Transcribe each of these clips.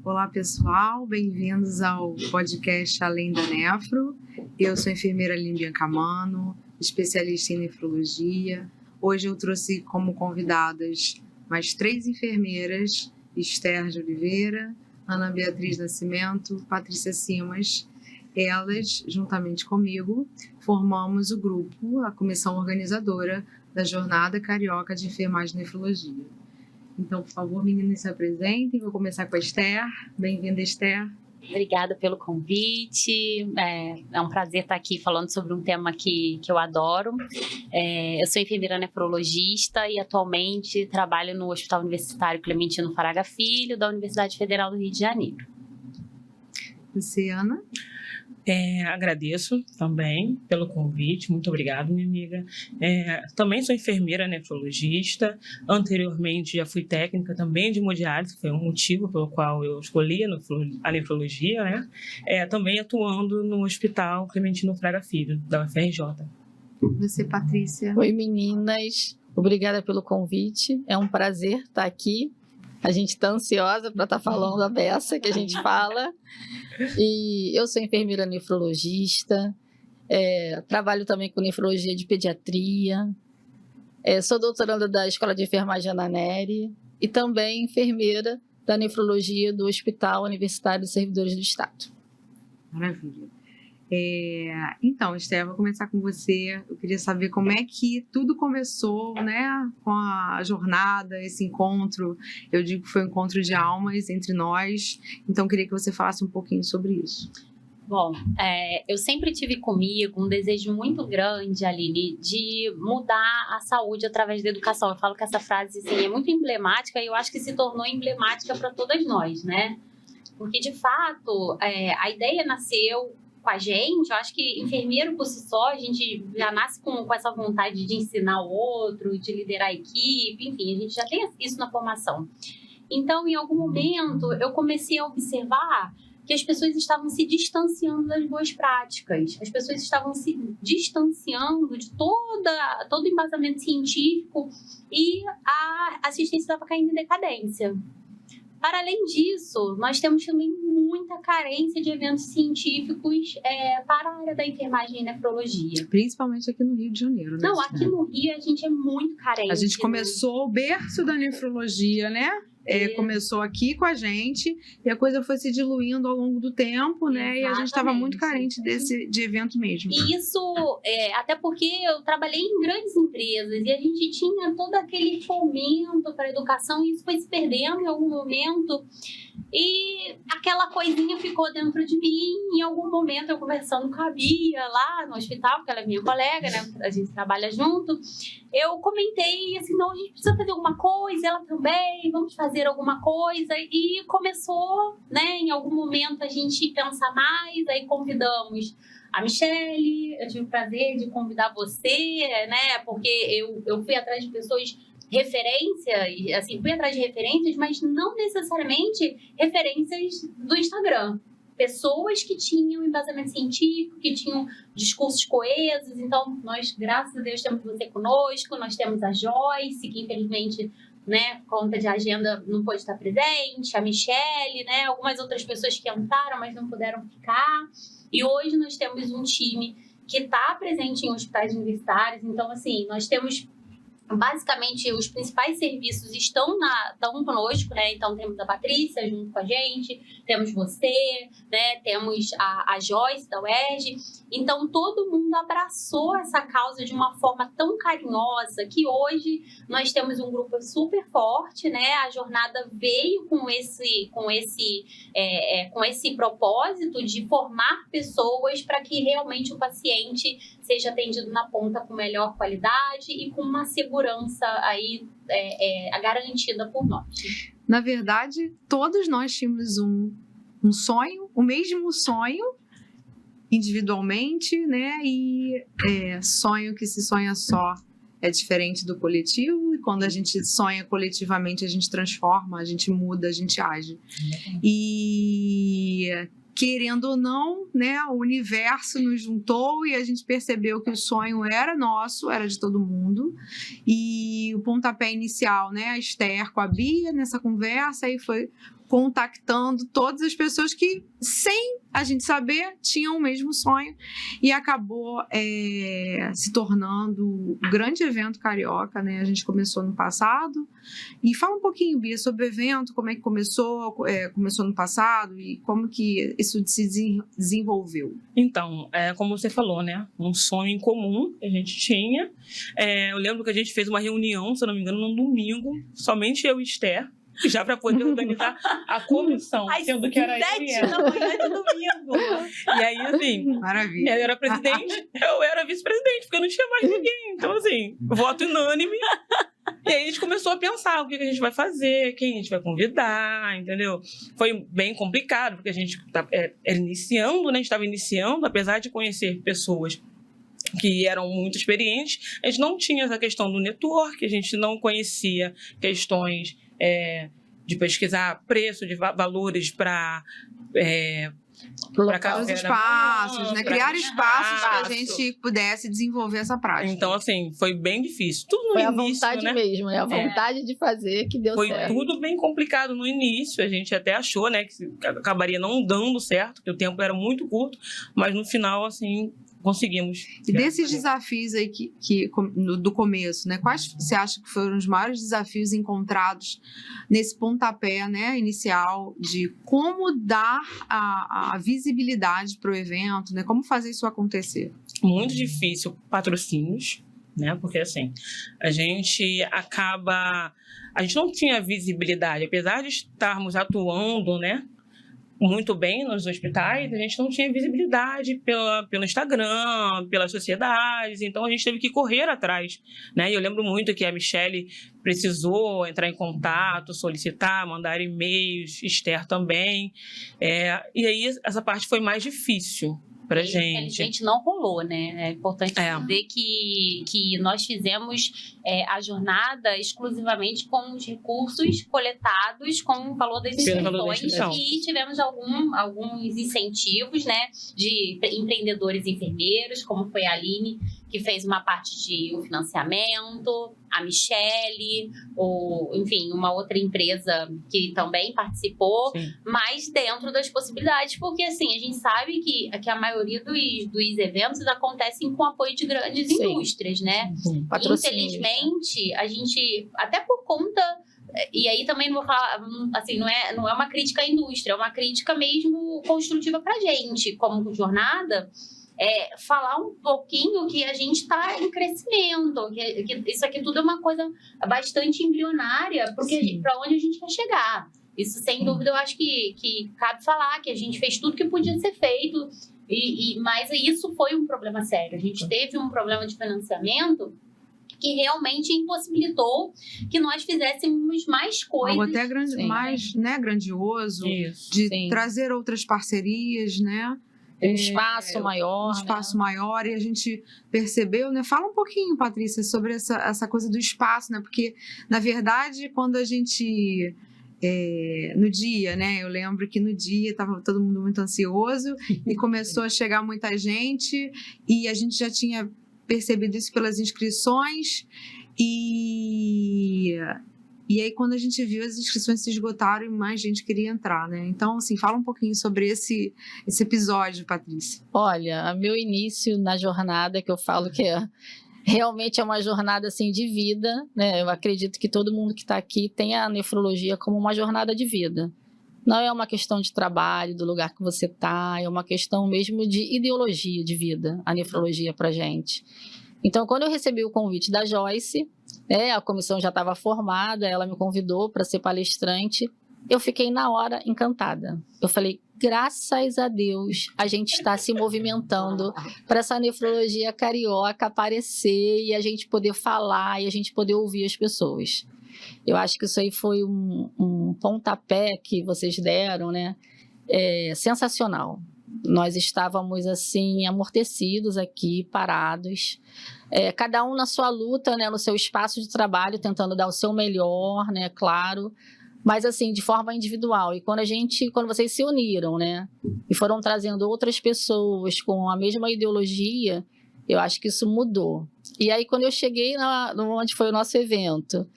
Olá, pessoal, bem-vindos ao podcast Além da Nefro. Eu sou a enfermeira Aline Biancamano, especialista em nefrologia. Hoje eu trouxe como convidadas mais 3 enfermeiras, Esther de Oliveira, Ana Beatriz Nascimento, Patrícia Simas. Elas, juntamente comigo, formamos o grupo, a comissão organizadora da Jornada Carioca de Enfermagem e Nefrologia. Então, por favor, meninas, se apresentem. Vou começar com a Esther. Bem-vinda, Esther. Obrigada pelo convite. É um prazer estar aqui falando sobre um tema que eu adoro. Eu sou enfermeira nefrologista e atualmente trabalho no Hospital Universitário Clementino Faraga Filho, da Universidade Federal do Rio de Janeiro. Você, Ana? Agradeço também pelo convite, muito obrigada, minha amiga. Também sou enfermeira nefrologista, anteriormente já fui técnica também de hemodiálise, que foi um motivo pelo qual eu escolhi a nefrologia, né? Também atuando no Hospital Clementino Fraga Filho, da UFRJ. Você, Patrícia? Oi, meninas, obrigada pelo convite, é um prazer estar aqui. A gente está ansiosa para estar falando a beça que a gente fala. E eu sou enfermeira nefrologista, trabalho também com nefrologia de pediatria, sou doutoranda da Escola de Enfermagem Ana Nery e também enfermeira da nefrologia do Hospital Universitário dos Servidores do Estado. Maravilha. Então, Esther, vou começar com você. Eu queria saber como é que tudo começou, né, com a jornada, esse encontro. Eu digo que foi um encontro de almas entre nós. Então, eu queria que você falasse um pouquinho sobre isso. Bom, eu sempre tive comigo um desejo muito grande, Aline, de mudar a saúde através da educação. Eu falo que essa frase assim, é muito emblemática e eu acho que se tornou emblemática para todas nós, né? Porque, de fato, a ideia nasceu com a gente. Eu acho que enfermeiro por si só, a gente já nasce com essa vontade de ensinar o outro, de liderar a equipe, enfim, a gente já tem isso na formação. Então, em algum momento, eu comecei a observar que as pessoas estavam se distanciando das boas práticas, as pessoas estavam se distanciando de todo embasamento científico e a assistência estava caindo em decadência. Para além disso, nós temos também muita carência de eventos científicos para a área da enfermagem e nefrologia. Principalmente aqui no Rio de Janeiro, né? Não, aqui no Rio a gente é muito carente. A gente começou o berço da nefrologia, né? Começou aqui com a gente e a coisa foi se diluindo ao longo do tempo, né? Exatamente. E a gente estava muito carente de evento mesmo. E isso, até porque eu trabalhei em grandes empresas e a gente tinha todo aquele fomento para a educação e isso foi se perdendo em algum momento. E aquela coisinha ficou dentro de mim. Em algum momento, eu conversando com a Bia lá no hospital, porque ela é minha colega, né? A gente trabalha junto. Eu comentei assim, não, a gente precisa fazer alguma coisa, ela também, vamos fazer alguma coisa. E começou, né? Em algum momento, a gente pensar mais, aí convidamos a Michele, eu tive o prazer de convidar você, né? Porque eu fui atrás de pessoas referência, assim, fui atrás de referências, mas não necessariamente referências do Instagram. Pessoas que tinham embasamento científico, que tinham discursos coesos. Então, nós, graças a Deus, temos você conosco, nós temos a Joyce, que infelizmente, né, por conta de agenda não pôde estar presente, a Michele, né, algumas outras pessoas que entraram, mas não puderam ficar. E hoje nós temos um time que está presente em hospitais universitários. Então, assim, nós temos basicamente os principais serviços estão conosco, né? Então temos a Patrícia junto com a gente, temos você, né? Temos a Joyce da UERJ. Então todo mundo abraçou essa causa de uma forma tão carinhosa que hoje nós temos um grupo super forte, né? A jornada veio com esse propósito de formar pessoas para que realmente o paciente seja atendido na ponta com melhor qualidade e com uma segurança aí garantida por nós. Na verdade, todos nós tínhamos um sonho, o mesmo sonho, individualmente, né? E sonho que se sonha só é diferente do coletivo, e quando a gente sonha coletivamente, a gente transforma, a gente muda, a gente age. E querendo ou não, né, o universo nos juntou e a gente percebeu que o sonho era nosso, era de todo mundo. E o pontapé inicial, né, a Esther com a Bia nessa conversa, aí foi contactando todas as pessoas que, sem a gente saber, tinham o mesmo sonho, e acabou se tornando um grande evento carioca, né? A gente começou no passado. E fala um pouquinho, Bia, sobre o evento, como é que começou, começou no passado e como que isso se desenvolveu. Então, como você falou, né? Um sonho em comum que a gente tinha. Eu lembro que a gente fez uma reunião, se eu não me engano, num domingo, somente eu e Esther, já para poder organizar a comissão, sendo que era eu e ela. 7 da manhã de domingo. E aí, assim, Maravilha. ela era presidente, eu era vice-presidente, porque eu não tinha mais ninguém. Então, assim, voto unânime. E aí a gente começou a pensar o que a gente vai fazer, quem a gente vai convidar, entendeu? Foi bem complicado, porque a gente era iniciando, né? A gente estava iniciando, apesar de conhecer pessoas que eram muito experientes, a gente não tinha essa questão do network, a gente não conhecia questões de pesquisar preço, de valores para os espaços, né? Criar espaços que a gente pudesse desenvolver essa prática. Então, assim, foi bem difícil. Tudo no foi início, a vontade né? mesmo, a vontade de fazer que deu foi certo. Foi tudo bem complicado no início. A gente até achou, né, que acabaria não dando certo, que o tempo era muito curto, mas no final, assim, conseguimos. E desses desafios aí do começo, né? Quais você acha que foram os maiores desafios encontrados nesse pontapé, né, inicial, de como dar a visibilidade para o evento, né? Como fazer isso acontecer? Muito difícil patrocínios, né? Porque assim, a gente não tinha visibilidade, apesar de estarmos atuando, né, muito bem nos hospitais, a gente não tinha visibilidade pelo Instagram, pelas sociedades, então a gente teve que correr atrás, né? E eu lembro muito que a Michele precisou entrar em contato, solicitar, mandar e-mails, Esther também, e aí essa parte foi mais difícil pra gente. Infelizmente não rolou, né? É importante dizer que nós fizemos a jornada exclusivamente com os recursos coletados com o valor das inscrições e tivemos alguns incentivos, né, de empreendedores enfermeiros, como foi a Aline, que fez uma parte de financiamento, a Michele, enfim, uma outra empresa que também participou, sim, mas dentro das possibilidades, porque assim, a gente sabe que a maioria dos eventos acontecem com apoio de grandes, sim, indústrias, né? Sim. Infelizmente, a gente, até por conta, e aí também não vou falar, assim, não é uma crítica à indústria, é uma crítica mesmo construtiva pra gente, como jornada, falar um pouquinho que a gente está em crescimento, que isso aqui tudo é uma coisa bastante embrionária para onde a gente quer chegar. Isso, sem dúvida, eu acho que cabe falar que a gente fez tudo que podia ser feito, mas isso foi um problema sério. A gente teve um problema de financiamento que realmente impossibilitou que nós fizéssemos mais coisas. Algo até mais, né, grandioso, isso, de trazer outras parcerias, né? Um espaço maior. Um espaço maior, e a gente percebeu, né? Fala um pouquinho, Patrícia, sobre essa coisa do espaço, né? Porque, na verdade, quando a gente... no dia, né? Eu lembro que no dia estava todo mundo muito ansioso e começou a chegar muita gente, e a gente já tinha percebido isso pelas inscrições, e aí, quando a gente viu, as inscrições se esgotaram e mais gente queria entrar, né? Então, assim, fala um pouquinho sobre esse episódio, Patrícia. Olha, meu início na jornada, que eu falo que realmente é uma jornada, assim, de vida, né? Eu acredito que todo mundo que está aqui tem a nefrologia como uma jornada de vida. Não é uma questão de trabalho, do lugar que você está, é uma questão mesmo de ideologia de vida, a nefrologia pra gente. Então, quando eu recebi o convite da Joyce, a comissão já estava formada, ela me convidou para ser palestrante, eu fiquei na hora encantada. Eu falei, graças a Deus, a gente está se movimentando para essa nefrologia carioca aparecer e a gente poder falar e a gente poder ouvir as pessoas. Eu acho que isso aí foi um pontapé que vocês deram, né? Sensacional. Nós estávamos, assim, amortecidos aqui, parados, cada um na sua luta, né, no seu espaço de trabalho, tentando dar o seu melhor, né, claro, mas, assim, de forma individual. E quando vocês se uniram, né, e foram trazendo outras pessoas com a mesma ideologia, eu acho que isso mudou. E aí, quando eu cheguei onde foi o nosso evento,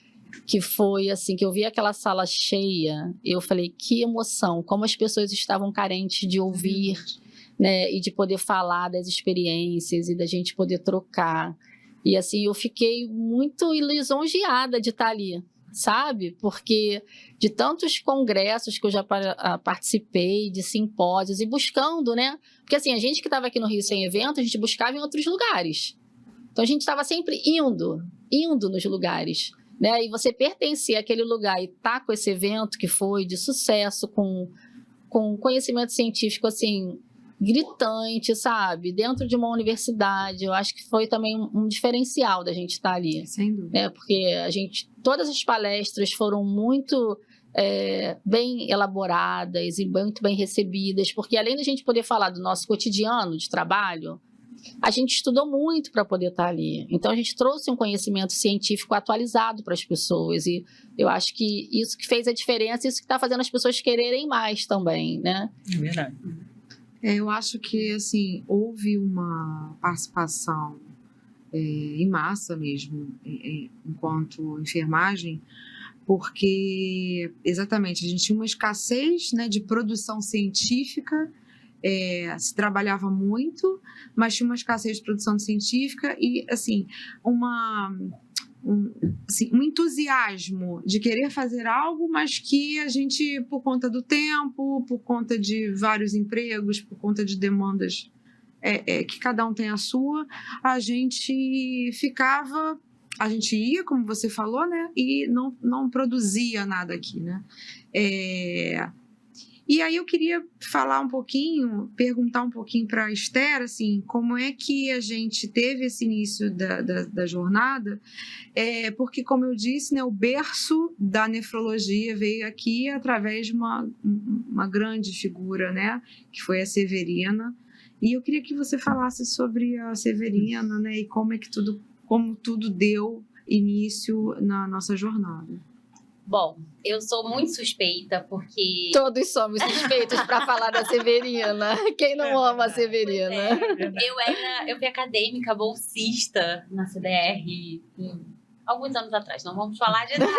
que foi assim, que eu vi aquela sala cheia, eu falei, que emoção, como as pessoas estavam carentes de ouvir, né, e de poder falar das experiências e da gente poder trocar. E assim, eu fiquei muito lisonjeada de estar ali, sabe? Porque de tantos congressos que eu já participei, de simpósios, e buscando, né? Porque assim, a gente que estava aqui no Rio Sem Evento, a gente buscava em outros lugares. Então a gente estava sempre indo nos lugares, né? E você pertencer àquele lugar e estar com esse evento que foi de sucesso, com conhecimento científico, assim, gritante, sabe? Dentro de uma universidade, eu acho que foi também um diferencial da gente estar ali. Sem dúvida. Né? Porque todas as palestras foram muito bem elaboradas e muito bem recebidas, porque além da gente poder falar do nosso cotidiano de trabalho, a gente estudou muito para poder estar ali. Então, a gente trouxe um conhecimento científico atualizado para as pessoas. E eu acho que isso que fez a diferença, isso que está fazendo as pessoas quererem mais também, né? É verdade. Eu acho que, assim, houve uma participação em massa mesmo, enquanto enfermagem, porque, exatamente, a gente tinha uma escassez, né, de produção científica. Se trabalhava muito, mas tinha uma escassez de produção científica e, assim, um entusiasmo de querer fazer algo, mas que a gente, por conta do tempo, por conta de vários empregos, por conta de demandas que cada um tem a sua, a gente ia, como você falou, né, e não produzia nada aqui, né? E aí eu queria perguntar um pouquinho para a Esther, assim, como é que a gente teve esse início da jornada, porque, como eu disse, né, o berço da nefrologia veio aqui através de uma grande figura, né, que foi a Severina, e eu queria que você falasse sobre a Severina, né, e como tudo deu início na nossa jornada. Bom, eu sou muito suspeita, porque... Todos somos suspeitos para falar da Severina. Quem não ama a Severina? Eu fui acadêmica bolsista na CDR alguns anos atrás. Não vamos falar de nada.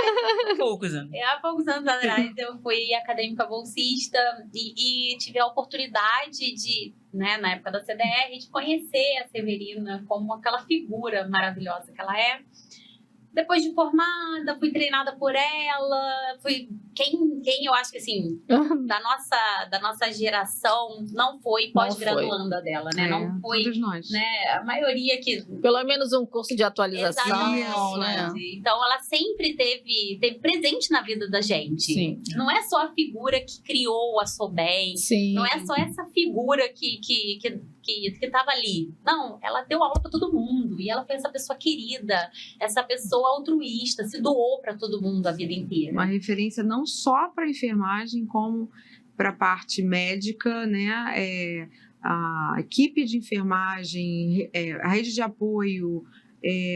Poucos anos. Há poucos anos atrás eu fui acadêmica bolsista e tive a oportunidade de, né, na época da CDR, de conhecer a Severina como aquela figura maravilhosa que ela é. Depois de formada, fui treinada por ela, quem eu acho que, assim, da nossa geração, não foi pós-graduanda dela, né? Não foi, todos nós. Né? A maioria que... Pelo menos um curso de atualização, exatamente, né? Então, ela sempre teve presente na vida da gente. Sim. Não é só a figura que criou a Sobem, Sim. Não é só essa figura que estava ali. Não, ela deu aula para todo mundo. E ela foi essa pessoa querida, essa pessoa altruísta, se doou para todo mundo a vida inteira. Uma referência não só para a enfermagem, como para a parte médica, né? A equipe de enfermagem, a rede de apoio,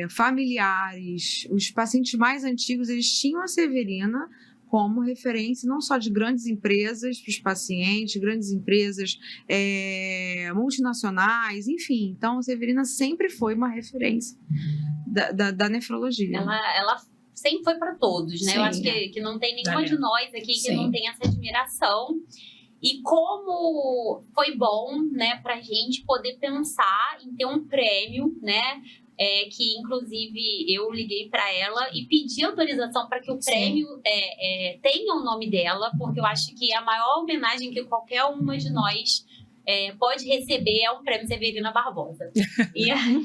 familiares, os pacientes mais antigos, eles tinham a Severina como referência não só de grandes empresas para os pacientes, grandes empresas multinacionais, enfim. Então, a Severina sempre foi uma referência da nefrologia. Ela sempre foi para todos, né? Sim, eu acho que não tem nenhuma de nós aqui que não tenha essa admiração. E como foi bom, né, para a gente poder pensar em ter um prêmio, né? Que inclusive eu liguei para ela e pedi autorização para que o prêmio tenha o nome dela, porque eu acho que a maior homenagem que qualquer uma de nós pode receber é um prêmio Severina Barbosa. E aí,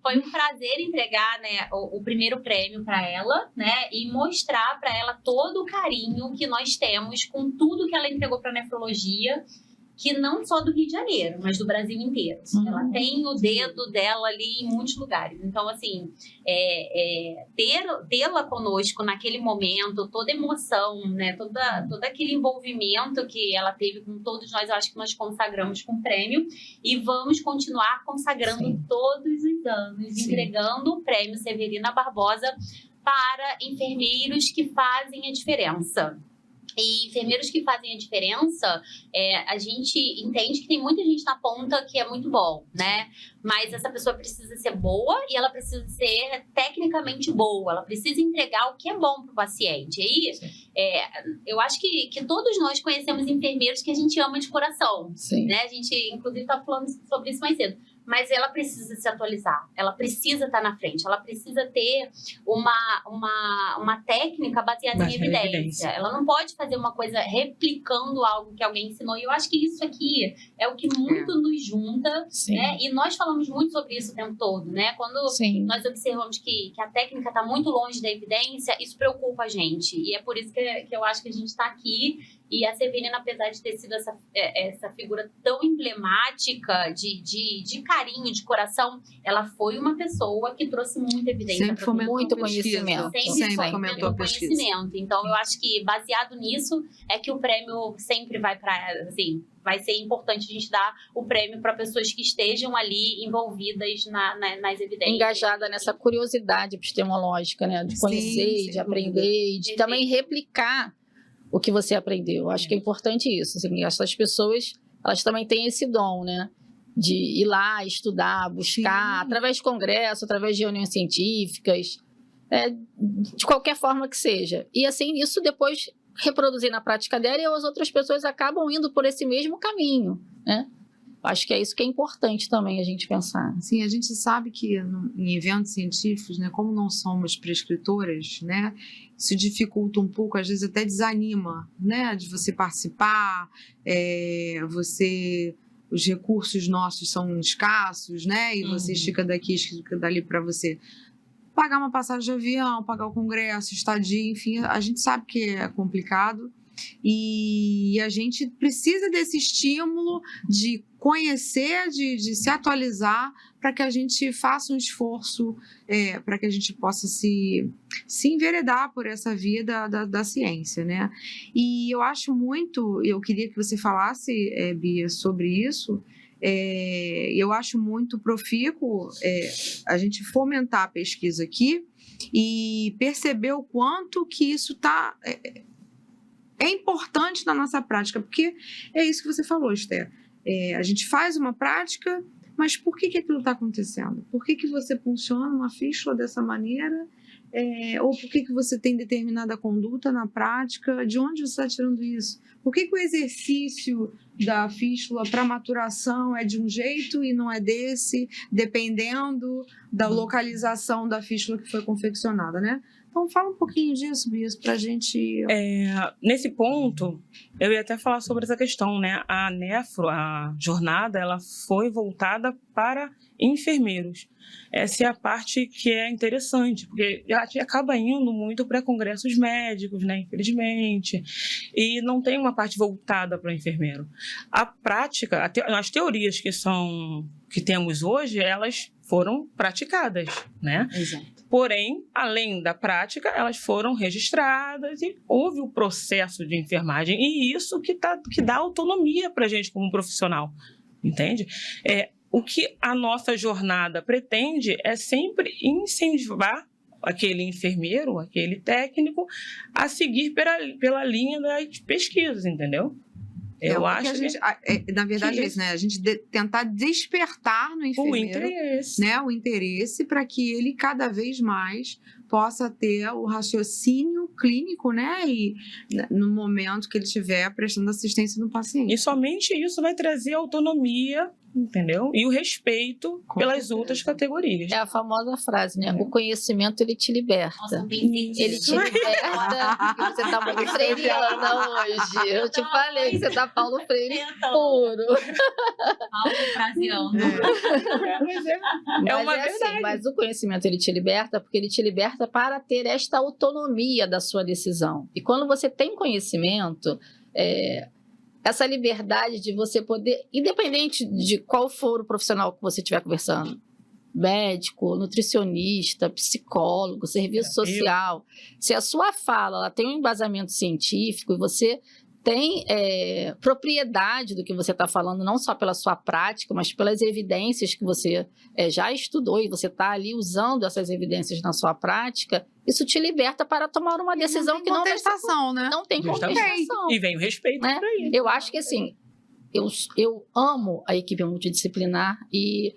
foi um prazer entregar, né, o primeiro prêmio para ela, né, e mostrar para ela todo o carinho que nós temos com tudo que ela entregou para a nefrologia, que não só do Rio de Janeiro, mas do Brasil inteiro. Ela tem o dedo dela ali em muitos lugares. Então, assim, tê-la conosco naquele momento, toda a emoção, né, todo aquele envolvimento que ela teve com todos nós, eu acho que nós consagramos com o prêmio e vamos continuar consagrando todos os anos, entregando o prêmio Severina Barbosa para enfermeiros que fazem a diferença. E enfermeiros que fazem a diferença, a gente entende que tem muita gente na ponta que é muito bom, né? Mas essa pessoa precisa ser boa e ela precisa ser tecnicamente boa. Ela precisa entregar o que é bom para o paciente. E aí, eu acho que todos nós conhecemos enfermeiros que a gente ama de coração. Sim. Né? A gente, inclusive, está falando sobre isso mais cedo. Mas ela precisa se atualizar, ela precisa estar na frente, ela precisa ter uma técnica baseada em evidência. Ela não pode fazer uma coisa replicando algo que alguém ensinou. E eu acho que isso aqui é o que muito nos junta, né? E nós falamos muito sobre isso o tempo todo, né? Quando nós observamos que a técnica está muito longe da evidência, isso preocupa a gente. E é por isso que eu acho que a gente está aqui. E a Severina, apesar de ter sido essa figura tão emblemática de carinho, de coração, ela foi uma pessoa que trouxe muita evidência. Sempre fomentou muito conhecimento. Sempre fomentou conhecimento. Então, eu acho que, baseado nisso, é que o prêmio sempre vai para... Assim, vai ser importante a gente dar o prêmio para pessoas que estejam ali envolvidas nas evidências. Engajada nessa curiosidade epistemológica, né? De conhecer, de aprender, e de também replicar o que você aprendeu. Acho que é importante isso. Assim, essas pessoas, elas também têm esse dom, né? De ir lá, estudar, buscar, através de congresso, através de reuniões científicas, de qualquer forma que seja. E assim, isso depois reproduzir na prática dela e as outras pessoas acabam indo por esse mesmo caminho, né? Acho que é isso que é importante também a gente pensar. Sim, a gente sabe que em eventos científicos, né, como não somos prescritoras, né, isso dificulta um pouco, às vezes até desanima, né, de você participar, os recursos nossos são escassos, né, e você estica daqui, estica dali para você pagar uma passagem de avião, pagar o congresso, estadia, enfim, a gente sabe que é complicado. E a gente precisa desse estímulo de conhecer, de se atualizar, para que a gente faça um esforço, para que a gente possa se enveredar por essa via da ciência, né? E eu acho eu queria que você falasse, Bia, sobre isso. Eu acho muito profícuo a gente fomentar a pesquisa aqui e perceber o quanto que isso está... É importante na nossa prática, porque é isso que você falou, Esther. A gente faz uma prática, mas por que aquilo está acontecendo? Por que você funciona uma fístula dessa maneira? Ou por que você tem determinada conduta na prática? De onde você está tirando isso? Por que o exercício da fístula para maturação é de um jeito e não é desse, dependendo da localização da fístula que foi confeccionada, né? Então, fala um pouquinho disso, Bias, para a gente... Nesse ponto, eu ia até falar sobre essa questão, né? A Nefro, a jornada, ela foi voltada para enfermeiros. Essa é a parte que é interessante, porque a gente acaba indo muito para congressos médicos, né? Infelizmente, e não tem uma parte voltada para o enfermeiro. A prática, as teorias que temos hoje, elas foram praticadas, né? Exato. Porém, além da prática, elas foram registradas e houve o processo de enfermagem. E isso que dá autonomia para a gente como profissional, entende? O que a nossa jornada pretende é sempre incentivar aquele enfermeiro, aquele técnico, a seguir pela linha das pesquisas, entendeu? Eu acho que na verdade, é isso, né? A gente tentar despertar no enfermeiro o interesse para que ele cada vez mais possa ter o raciocínio clínico, né? E no momento que ele estiver prestando assistência no paciente. E somente isso vai trazer autonomia, entendeu? E o respeito pelas outras categorias. É a famosa frase, né? O conhecimento, ele te liberta. Nossa, ele te liberta. Você tá muito freiriana hoje. Eu te falei que você tá Paulo Freire puro. Paulo fraseando. É uma verdade. verdade. Mas o conhecimento, ele te liberta porque ele te liberta para ter esta autonomia da sua decisão. E quando você tem conhecimento... essa liberdade de você poder, independente de qual for o profissional que você estiver conversando, médico, nutricionista, psicólogo, serviço social, se a sua fala ela tem um embasamento científico e você tem propriedade do que você está falando, não só pela sua prática, mas pelas evidências que você já estudou e você está ali usando essas evidências na sua prática, isso te liberta para tomar uma decisão que não tem contestação, né? Não tem contestação. E vem o respeito né? para isso. Eu acho que, assim, eu amo a equipe multidisciplinar e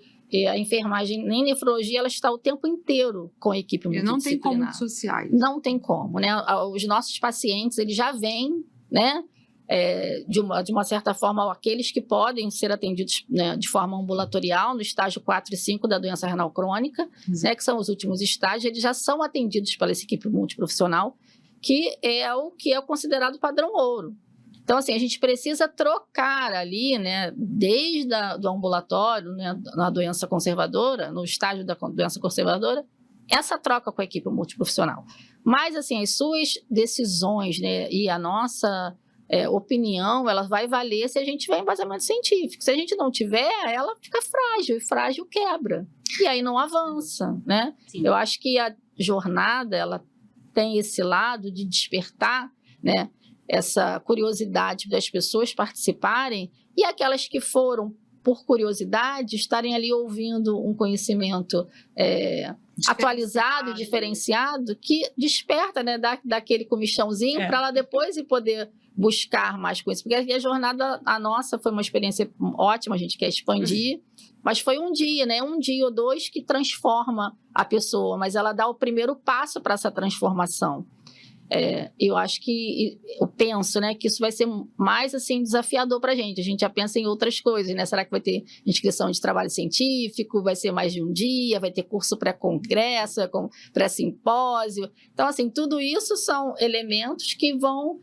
a enfermagem, nem nefrologia, ela está o tempo inteiro com a equipe multidisciplinar. Não tem como dissociar. Não tem como, né? Os nossos pacientes, eles já vêm, né? De uma certa forma, aqueles que podem ser atendidos, né, de forma ambulatorial, no estágio 4 e 5 da doença renal crônica, né, que são os últimos estágios, eles já são atendidos pela essa equipe multiprofissional, que é o que é considerado padrão ouro. Então, assim, a gente precisa trocar ali, né, desde do ambulatório, né, na doença conservadora, no estágio da doença conservadora, essa troca com a equipe multiprofissional. Mas, assim, as suas decisões, né, e a nossa opinião, ela vai valer se a gente tiver embasamento científico. Se a gente não tiver, ela fica frágil, e frágil quebra. E aí não avança, né? Sim. Eu acho que a jornada, ela tem esse lado de despertar, né, essa curiosidade das pessoas participarem e aquelas que foram por curiosidade estarem ali ouvindo um conhecimento atualizado, diferenciado, que desperta, né, daquele comichãozinho para ela depois ir poder buscar mais coisas. Porque a jornada, a nossa, foi uma experiência ótima, a gente quer expandir, mas foi um dia, né? Um dia ou dois que transforma a pessoa, mas ela dá o primeiro passo para essa transformação. Eu acho que, eu penso, né, que isso vai ser mais, assim, desafiador para a gente já pensa em outras coisas, né, será que vai ter inscrição de trabalho científico, vai ser mais de um dia, vai ter curso pré-congresso, pré-simpósio, então, assim, tudo isso são elementos que vão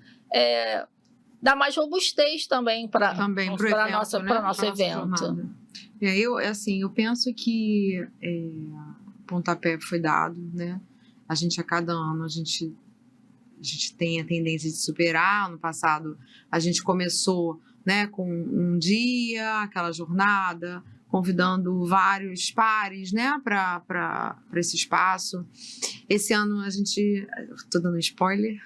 dar mais robustez também para o nosso evento. Eu penso que o pontapé foi dado, né, a cada ano, a gente tem a tendência de superar. No passado, a gente começou, né, com um dia, aquela jornada, convidando vários pares, né, para esse espaço. Esse ano estou dando spoiler,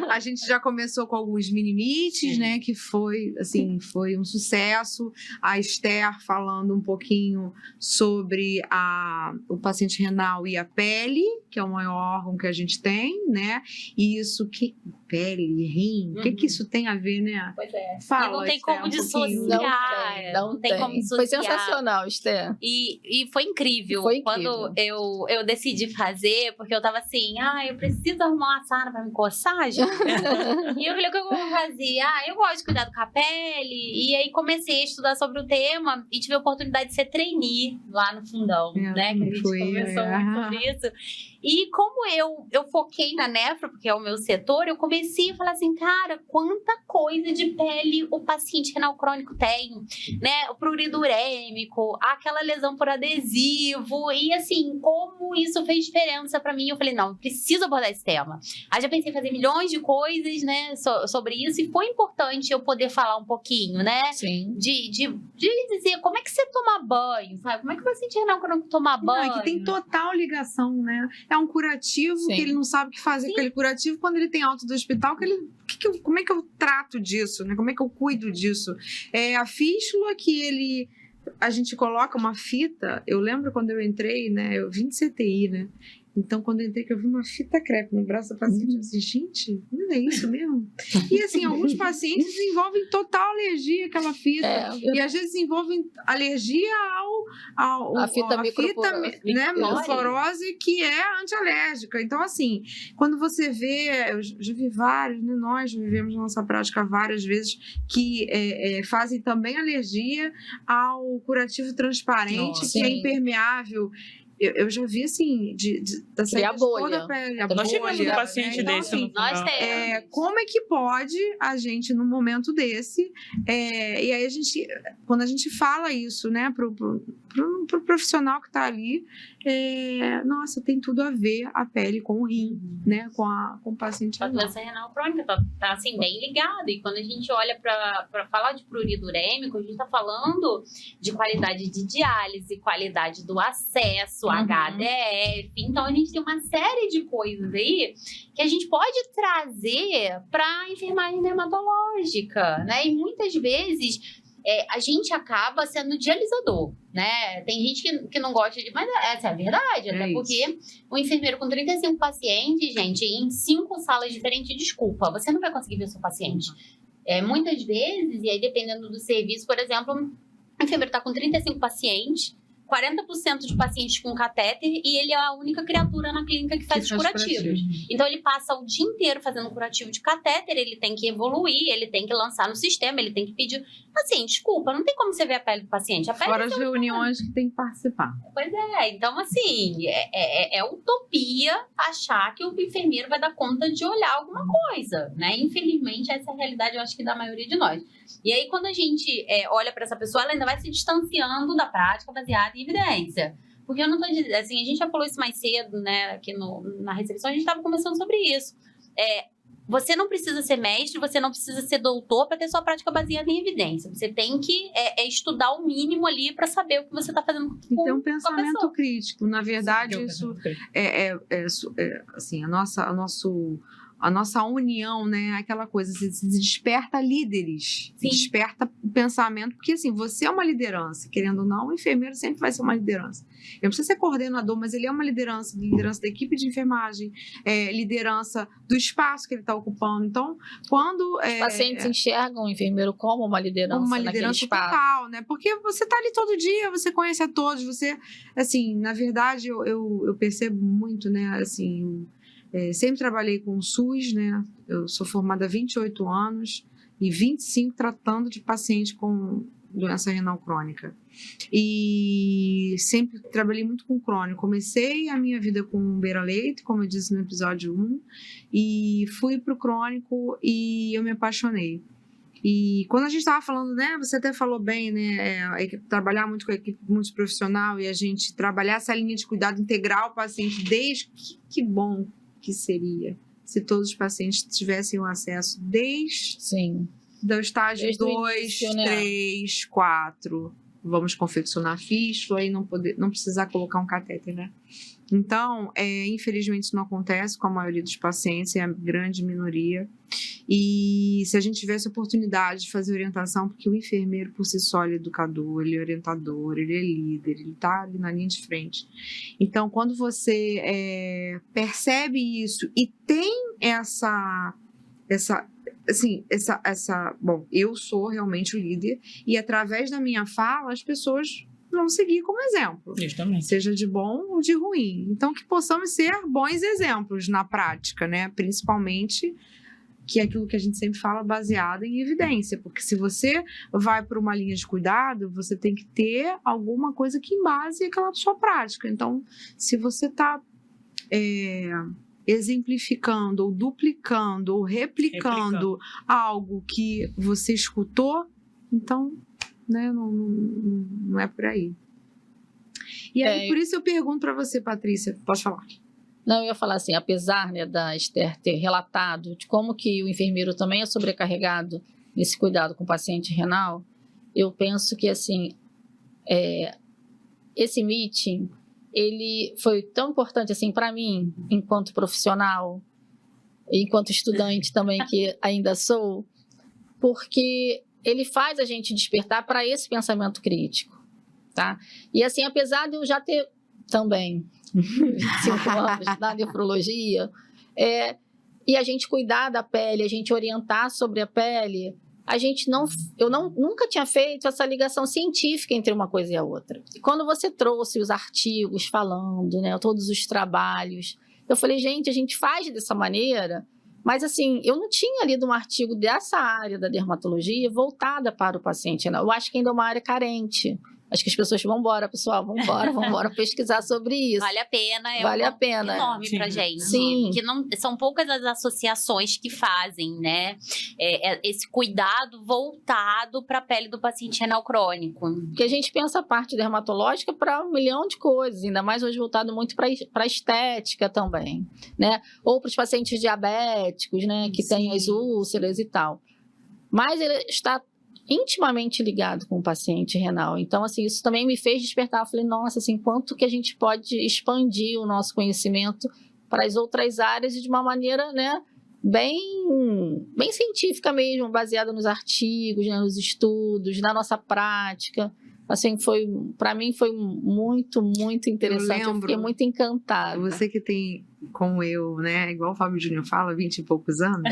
a gente já começou com alguns mini-meets, né, que foi um sucesso. A Esther falando um pouquinho sobre o paciente renal e a pele, que é o maior órgão que a gente tem, né, e isso que... pele, rim, o que isso tem a ver, né? Pois é. Fala, e não tem Esther, como dissociar. Não tem como dissociar. Foi sensacional, Esther. E foi incrível. Foi incrível. Quando eu decidi fazer, porque eu tava assim, eu preciso arrumar uma sala pra me coçar, gente. E eu falei, o que eu vou fazer? eu gosto de cuidar com a pele. E aí comecei a estudar sobre o tema e tive a oportunidade de ser trainee lá no Fundão, né? Que a gente conversou muito sobre isso. E como eu foquei na nefro, porque é o meu setor, eu comecei a falar assim, cara, quanta coisa de pele o paciente renal crônico tem, né? O prurido urêmico, aquela lesão por adesivo, e assim, como isso fez diferença pra mim. Eu falei, não, eu preciso abordar esse tema. Aí já pensei em fazer milhões de coisas, né, sobre isso, e foi importante eu poder falar um pouquinho, né? Sim. De dizer como é que você toma banho, sabe? Como é que o paciente renal crônico toma banho? Não, é que tem total ligação, né? É um curativo. Sim. Que ele não sabe o que fazer com aquele curativo. Quando ele tem alta do hospital, como é que eu trato disso, né? Como é que eu cuido disso? A fístula que a gente coloca uma fita. Eu lembro quando eu entrei, né? Eu vim de CTI, né? Então, quando eu entrei, que eu vi uma fita crepe no braço do paciente, eu disse, gente, não é isso mesmo? E assim, alguns pacientes desenvolvem total alergia àquela fita. E às vezes desenvolvem alergia à fita microflorose, que é antialérgica. Então, assim, quando você vê, eu já vi vários, né? Nós vivemos na nossa prática várias vezes, que fazem também alergia ao curativo transparente, que é impermeável. Eu já vi, assim, da saída de toda a pele. Nós tivemos um paciente desse no final. Como é que pode a gente, num momento desse, e aí quando a gente fala isso, né, pro para o profissional que está ali, nossa, tem tudo a ver a pele com o rim, né? Com o paciente A renal. doença renal crônica tá assim, bem ligada. E quando a gente olha para falar de prurido urêmico, a gente está falando de qualidade de diálise, qualidade do acesso, HDF. Então, a gente tem uma série de coisas aí que a gente pode trazer para a enfermagem dermatológica, né? E muitas vezes a gente acaba sendo dialisador, né? Tem gente que não gosta de... Mas essa é a verdade, até porque o enfermeiro com 35 pacientes, gente, em 5 salas diferentes, desculpa, você não vai conseguir ver o seu paciente. Muitas vezes, e aí dependendo do serviço, por exemplo, o enfermeiro está com 35 pacientes, 40% de pacientes com catéter e ele é a única criatura na clínica que faz os curativos. Então, ele passa o dia inteiro fazendo curativo de catéter, ele tem que evoluir, ele tem que lançar no sistema, ele tem que pedir... Assim, desculpa, não tem como você ver a pele do paciente. A pele Fora as reuniões que tem que participar. Pois então, assim, é utopia achar que o enfermeiro vai dar conta de olhar alguma coisa, né? Infelizmente, essa é a realidade, eu acho que da maioria de nós. E aí, quando a gente olha para essa pessoa, ela ainda vai se distanciando da prática baseada em evidência. Porque eu não tô dizendo, assim, a gente já falou isso mais cedo, né, aqui na recepção, a gente estava conversando sobre isso. Você não precisa ser mestre, você não precisa ser doutor para ter sua prática baseada em evidência. Você tem que estudar o mínimo ali para saber o que você está fazendo com, e ter um pensamento crítico. Na verdade, isso assim, a nossa união, né? Aquela coisa, se desperta líderes, se desperta o pensamento, porque assim, você é uma liderança, querendo ou não, o enfermeiro sempre vai ser uma liderança. Ele não precisa ser coordenador, mas ele é uma liderança da equipe de enfermagem, liderança do espaço que ele está ocupando. Então, quando... Os pacientes enxergam o enfermeiro como uma liderança naquele espaço. Total, né? Porque você está ali todo dia, você conhece a todos, você... Assim, na verdade, eu percebo muito, né? Assim... sempre trabalhei com o SUS, né? Eu sou formada há 28 anos e 25 tratando de paciente com doença renal crônica. E sempre trabalhei muito com crônico. Comecei a minha vida com beira-leite, como eu disse no episódio 1, e fui para o crônico e eu me apaixonei. E quando a gente estava falando, né, você até falou bem, né, trabalhar muito com a equipe multiprofissional e a gente trabalhar essa linha de cuidado integral ao paciente desde que bom que seria se todos os pacientes tivessem o acesso desde do estágio 2, 3, 4. Vamos confeccionar fístula e não precisar colocar um catéter, né? Então, infelizmente, isso não acontece com a maioria dos pacientes, é a grande minoria. E se a gente tivesse oportunidade de fazer orientação, porque o enfermeiro, por si só, ele é educador, ele é orientador, ele é líder, ele está ali na linha de frente. Então, quando você percebe isso e tem bom, eu sou realmente o líder e através da minha fala as pessoas vão seguir como exemplo, justamente, seja de bom ou de ruim. Então que possamos ser bons exemplos na prática, né? Principalmente que é aquilo que a gente sempre fala baseado em evidência, porque se você vai para uma linha de cuidado, você tem que ter alguma coisa que embase aquela sua prática. Então, se você está exemplificando, ou duplicando, ou replicando algo que você escutou, então, né, não é por aí. E aí, por isso eu pergunto para você, Patrícia, pode falar. Não, eu ia falar assim, apesar, né, da Esther ter relatado de como que o enfermeiro também é sobrecarregado nesse cuidado com o paciente renal, eu penso que, assim, esse meeting, ele foi tão importante, assim, para mim, enquanto profissional, enquanto estudante também, que ainda sou, porque ele faz a gente despertar para esse pensamento crítico, tá? E, assim, apesar de eu já ter também 25 anos na nefrologia, e a gente cuidar da pele, a gente orientar sobre a pele, eu nunca tinha feito essa ligação científica entre uma coisa e a outra. E quando você trouxe os artigos falando, né, todos os trabalhos, eu falei, gente, a gente faz dessa maneira, mas assim, eu não tinha lido um artigo dessa área da dermatologia voltada para o paciente. Eu acho que ainda é uma área carente, Acho que as pessoas vão embora, pessoal, vamos embora pesquisar sobre isso. Vale a pena, Vale a pena. Enorme Sim. pra gente. Sim. Porque não, são poucas as associações que fazem, né? Esse cuidado voltado para a pele do paciente renal crônico. Porque a gente pensa a parte dermatológica para 1 milhão de coisas, ainda mais hoje voltado muito para estética também, né? Ou para os pacientes diabéticos, né? Que têm as úlceras e tal. Mas ele está intimamente ligado com o paciente renal. Então, assim, isso também me fez despertar. Eu falei, nossa, assim, quanto que a gente pode expandir o nosso conhecimento para as outras áreas e de uma maneira, né, bem científica mesmo, baseada nos artigos, né, nos estudos, na nossa prática. Assim, para mim foi muito, muito interessante. Eu fiquei muito encantada. Você que tem, como eu, né, igual o Fábio Júnior fala, 20 e poucos anos,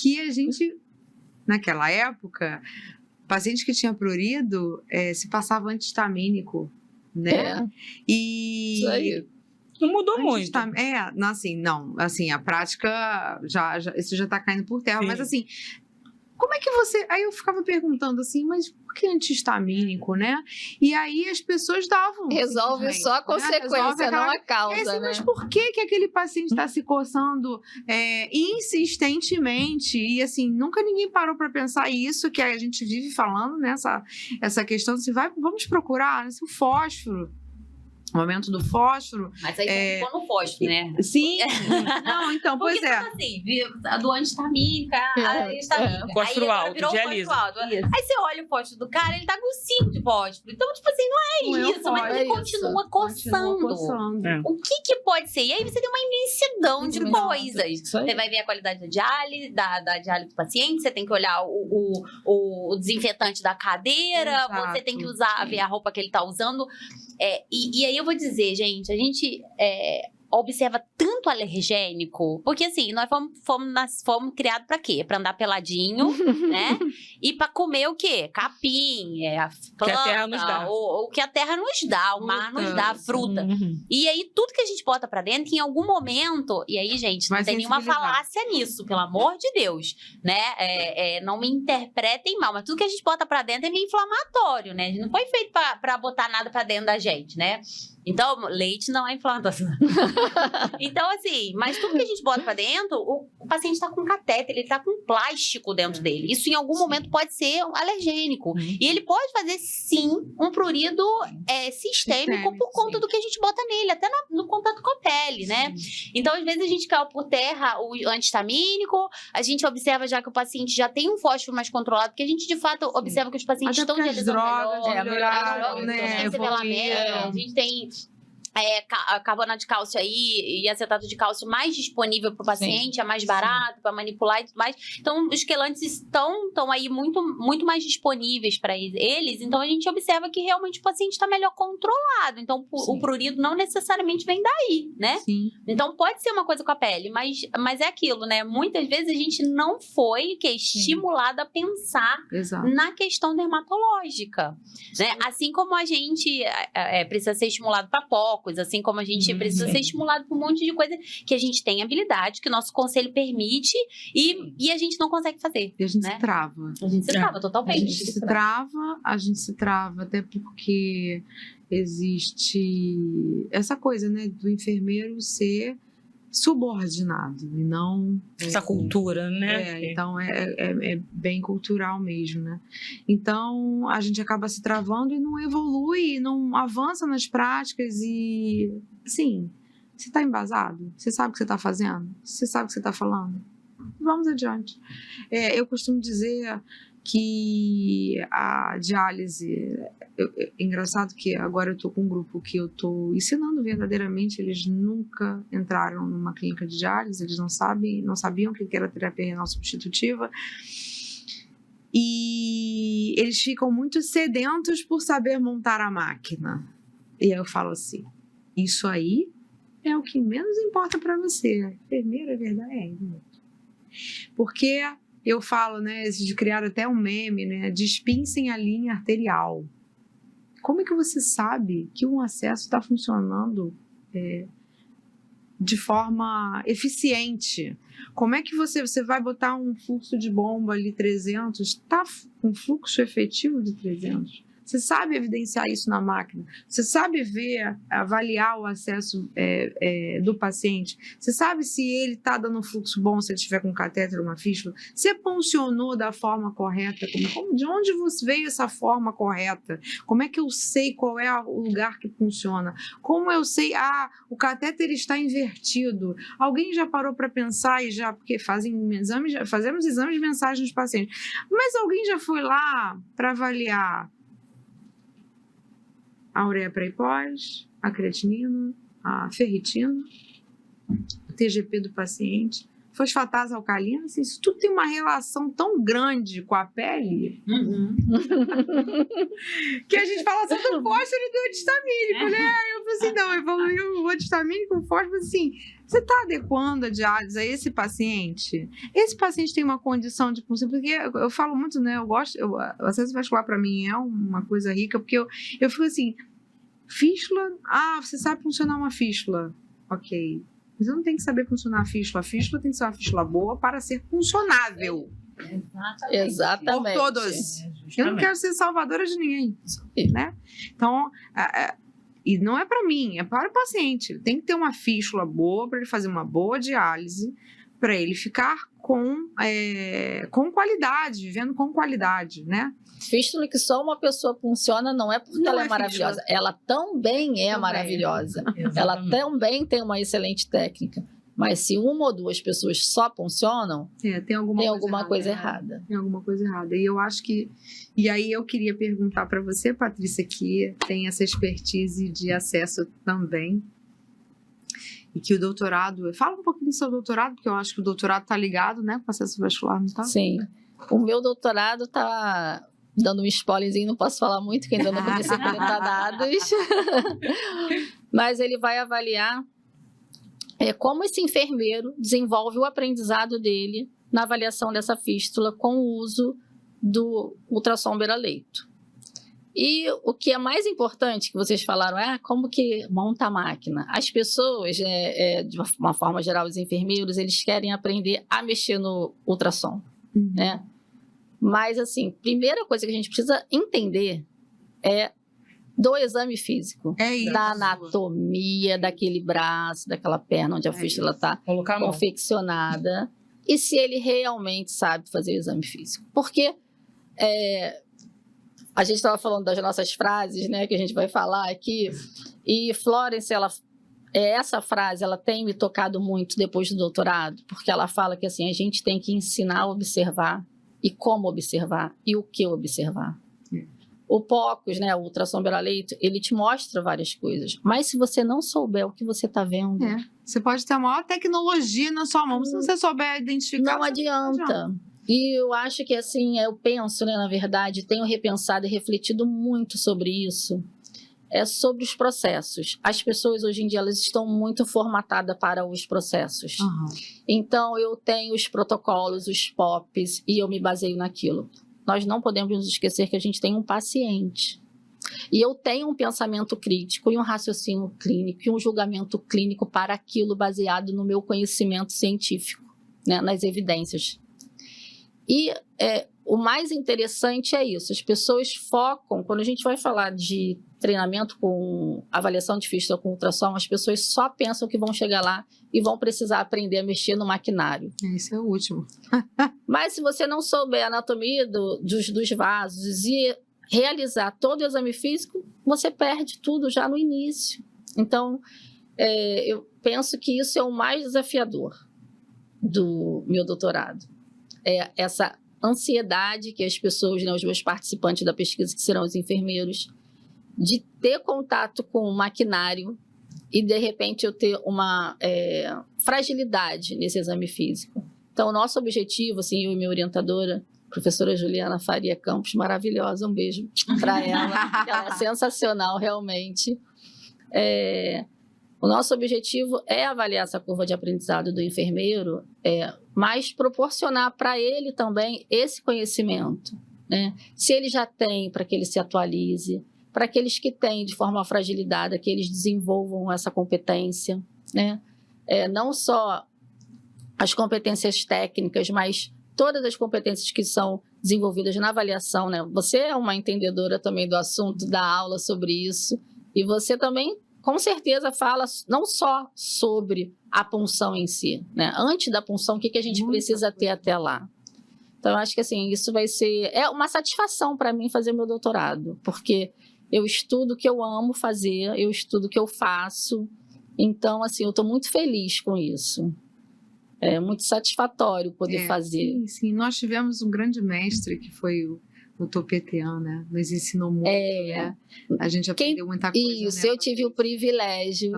que a gente, naquela época, paciente que tinha prurido se passava antihistamínico, né? Isso aí. Não mudou muito. Assim, a prática, isso já tá caindo por terra, Sim. mas assim, como é que você... Aí eu ficava perguntando assim, mas por que antihistamínico, né? E aí as pessoas davam... Resolve só a consequência, não a causa, assim, né? Mas por que aquele paciente está se coçando insistentemente? E assim, nunca ninguém parou para pensar isso, que a gente vive falando, né? Essa questão, vamos procurar o fósforo. O momento do fósforo. Mas aí você ficou no fósforo, né? Sim. Não, então, Porque, pois é. assim, a do antihistamínica, a histamínica. Fósforo aí agora alto, virou diálise. fósforo alto. Aí você olha o fósforo do cara, ele tá com 5 de fósforo. Então, tipo assim, não é isso, mas ele continua coçando. O que pode ser? E aí você tem uma imensidão de coisas. Você vai ver a qualidade da diálise, da diálise do paciente, você tem que olhar o desinfetante da cadeira, Exato. você tem que ver a roupa que ele tá usando. E aí eu vou dizer, gente, a gente observa tanto alergênico, porque assim, nós fomos criados pra quê? Pra andar peladinho, né? E pra comer o quê? Capim, a planta, que a terra nos dá. Ou que a terra nos dá, o mar nos dá, a fruta. Uhum. E aí, tudo que a gente bota pra dentro, que em algum momento... E aí, gente, não tem nenhuma falácia nisso, pelo amor de Deus, né? Não me interpretem mal, mas tudo que a gente bota pra dentro é meio inflamatório, né? A gente não foi feito pra botar nada pra dentro da gente, né? Então, leite não é inflamatório. Então, assim, mas tudo que a gente bota pra dentro, o paciente tá com catéter, ele tá com plástico dentro dele. Isso, em algum momento, pode ser alergênico. E ele pode fazer, sim, um prurido sistêmico por conta do que a gente bota nele, até no contato com a pele, né? Então, às vezes, a gente cai por terra o antihistamínico, a gente observa já que o paciente já tem um fósforo mais controlado, porque a gente, de fato, observa que os pacientes estão dialisando melhor, né? A gente tem carbonato de cálcio aí e acetato de cálcio mais disponível para o paciente, é mais barato para manipular e tudo mais. Então, os quelantes estão aí muito, muito mais disponíveis para eles. Então, a gente observa que realmente o paciente está melhor controlado. Então, o prurido não necessariamente vem daí, né? Sim. Então, pode ser uma coisa com a pele, mas é aquilo, né? Muitas vezes a gente não foi estimulado a pensar na questão dermatológica, né? Assim como a gente precisa ser estimulado para POC, assim como a gente precisa ser estimulado por um monte de coisa que a gente tem habilidade, que o nosso conselho permite e a gente não consegue fazer. E a gente né? se trava. A gente se trava totalmente. A gente se trava até porque existe essa coisa, né, do enfermeiro ser subordinado e não... Essa cultura, né? Então é bem cultural mesmo, né? Então a gente acaba se travando e não evolui, não avança nas práticas e, assim, você está embasado? Você sabe o que você está fazendo? Você sabe o que você está falando? Vamos adiante. Eu costumo dizer que a diálise... engraçado que agora eu estou com um grupo que eu estou ensinando verdadeiramente, eles nunca entraram numa clínica de diálise, eles não sabiam o que era terapia renal substitutiva, e eles ficam muito sedentos por saber montar a máquina. E aí eu falo assim, isso aí é o que menos importa para você. Enfermeira, é verdade? Porque... eu falo, né, de criar até um meme, né, despincem a linha arterial. Como é que você sabe que um acesso está funcionando de forma eficiente. Como é que você vai botar um fluxo de bomba ali 300, está com fluxo efetivo de 300? Você sabe evidenciar isso na máquina? Você sabe avaliar o acesso do paciente? Você sabe se ele está dando um fluxo bom, se ele estiver com catéter ou uma fístula? Você puncionou da forma correta? De onde veio essa forma correta? Como é que eu sei qual é o lugar que funciona? Como eu sei, o catéter está invertido? Alguém já parou para pensar porque fazemos exames mensais nos pacientes, mas alguém já foi lá para avaliar a ureia pré e pós, a creatinina, a ferritina, o TGP do paciente, fosfatase alcalina, assim, isso tudo tem uma relação tão grande com a pele que a gente fala só do fósforo e do antihistamínico, né? Eu falei assim, não, evoluiu o antihistamínico, o fósforo, assim, você está adequando a diálise a esse paciente? Esse paciente tem uma condição de punção, porque eu falo muito, né? O acesso vascular para mim é uma coisa rica, porque eu fico assim, fístula, você sabe funcionar uma fístula, ok. Mas eu não tenho que saber funcionar a fístula tem que ser uma fístula boa para ser funcionável. Exatamente. Por todos. Eu não quero ser salvadora de ninguém, né? Então, e não é para mim, é para o paciente. Ele tem que ter uma fístula boa para ele fazer uma boa diálise, para ele ficar com qualidade, vivendo com qualidade, né? Fístula que só uma pessoa funciona não é porque ela é maravilhosa. Fístula. Ela também é maravilhosa. Ela também tem uma excelente técnica. Mas se uma ou duas pessoas só funcionam, tem alguma coisa errada. Tem alguma coisa errada. E eu acho que... E aí eu queria perguntar para você, Patrícia, que tem essa expertise de acesso também. E que o doutorado... Fala um pouquinho do seu doutorado, porque eu acho que o doutorado está ligado, né, com o acesso vascular, não está? Sim. O meu doutorado está... Dando um spoilerzinho, não posso falar muito, que ainda não comecei a coletar dados. Mas ele vai avaliar como esse enfermeiro desenvolve o aprendizado dele na avaliação dessa fístula com o uso do ultrassom beira-leito. E o que é mais importante que vocês falaram como que monta a máquina. As pessoas, de uma forma geral, os enfermeiros, eles querem aprender a mexer no ultrassom, né? Mas, assim, primeira coisa que a gente precisa entender é do exame físico. Da anatomia daquele braço, daquela perna onde a fístula está confeccionada. E se ele realmente sabe fazer o exame físico. Porque a gente estava falando das nossas frases, né, que a gente vai falar aqui. E Florence, essa frase, ela tem me tocado muito depois do doutorado. Porque ela fala que, assim, a gente tem que ensinar a observar. E como observar, e o que observar. O POCUS, né, o ultrassom beira-leito, ele te mostra várias coisas. Mas se você não souber o que você está vendo... Você pode ter a maior tecnologia na sua mão, mas se você souber identificar... Não adianta. E eu acho que, assim, eu penso, né, na verdade, tenho repensado e refletido muito sobre isso. Sobre os processos. As pessoas, hoje em dia, elas estão muito formatadas para os processos. Então, eu tenho os protocolos, os POPs, e eu me baseio naquilo. Nós não podemos nos esquecer que a gente tem um paciente. E eu tenho um pensamento crítico e um raciocínio clínico e um julgamento clínico para aquilo baseado no meu conhecimento científico, né, nas evidências. E o mais interessante é isso. As pessoas focam, quando a gente vai falar de treinamento com avaliação de fístula com ultrassom, as pessoas só pensam que vão chegar lá e vão precisar aprender a mexer no maquinário. Esse é o último. Mas se você não souber a anatomia dos vasos e realizar todo o exame físico, você perde tudo já no início. Então, eu penso que isso é o mais desafiador do meu doutorado. Essa ansiedade que as pessoas, né, os meus participantes da pesquisa, que serão os enfermeiros, de ter contato com o maquinário e, de repente, eu ter uma fragilidade nesse exame físico. Então, o nosso objetivo, assim, eu e minha orientadora, professora Juliana Faria Campos, maravilhosa, um beijo para ela, ela é sensacional, realmente. O nosso objetivo é avaliar essa curva de aprendizado do enfermeiro, mas proporcionar para ele também esse conhecimento, né? Se ele já tem, para que ele se atualize, para aqueles que têm de forma fragilizada, que eles desenvolvam essa competência, né? não só as competências técnicas, mas todas as competências que são desenvolvidas na avaliação, né? Você é uma entendedora também do assunto, dá aula sobre isso, e você também, com certeza, fala não só sobre a punção em si, né? Antes da punção, o que a gente precisa ter até lá? Então, eu acho que assim, isso vai ser... É uma satisfação para mim fazer meu doutorado, porque eu estudo o que eu amo fazer, eu estudo o que eu faço. Então, assim, eu estou muito feliz com isso. É muito satisfatório poder fazer. Sim, sim. Nós tivemos um grande mestre, que foi o Dr. Petian, né? Nos ensinou muito, né? A gente aprendeu muita coisa. Isso, né? eu tive o privilégio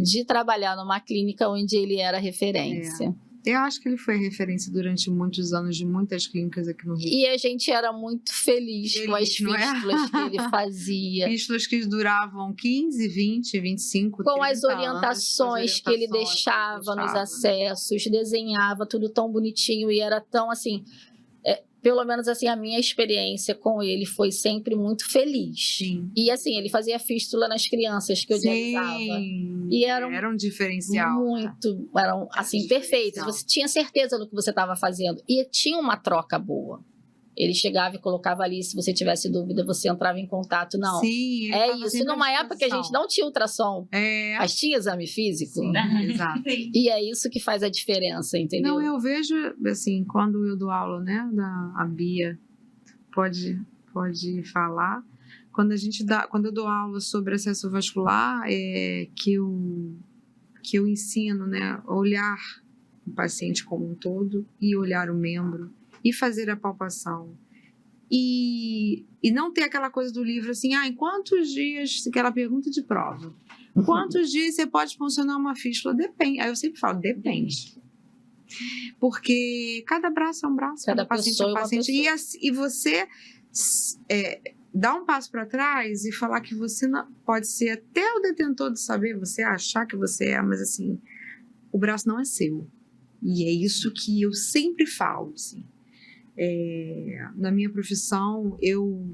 de trabalhar numa clínica onde ele era referência. Eu acho que ele foi referência durante muitos anos de muitas clínicas aqui no Rio. E a gente era muito feliz com as fístulas que ele fazia. Fístulas que duravam 15, 20, 25, com as orientações que ele deixava nos acessos, desenhava tudo tão bonitinho e era tão assim... Pelo menos assim, a minha experiência com ele foi sempre muito feliz. Sim. E assim, ele fazia fístula nas crianças que eu dializava. E era um diferencial. Eram assim, perfeitos. Você tinha certeza do que você estava fazendo. E tinha uma troca boa. Ele chegava e colocava ali, se você tivesse dúvida, você entrava em contato. Não, sim, isso. E numa época que a gente não tinha ultrassom, mas tinha exame físico. Sim, exato. E é isso que faz a diferença, entendeu? Não, eu vejo, assim, quando eu dou aula, né, a Bia pode falar, quando eu dou aula sobre acesso vascular, que eu ensino, né, a olhar o paciente como um todo e olhar o membro, e fazer a palpação. E não ter aquela coisa do livro assim, em quantos dias, aquela pergunta de prova, quantos dias você pode funcionar uma fístula? Depende. Aí eu sempre falo, depende. Porque cada braço é um braço, cada paciente é um paciente. E você dar um passo para trás e falar que você não, pode ser até o detentor do saber, você achar que você mas assim, o braço não é seu. E é isso que eu sempre falo, assim. Na minha profissão, eu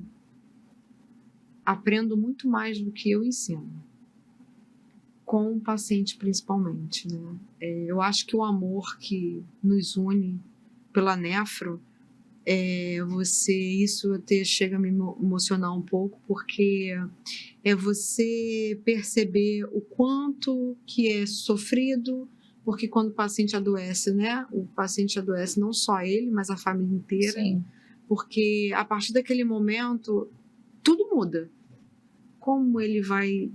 aprendo muito mais do que eu ensino, com o paciente principalmente, né? Eu acho que o amor que nos une pela nefro, isso até chega a me emocionar um pouco, porque é você perceber o quanto que é sofrido. Porque quando o paciente adoece, né? O paciente adoece não só ele, mas a família inteira. Sim. Porque a partir daquele momento, tudo muda. Como ele vai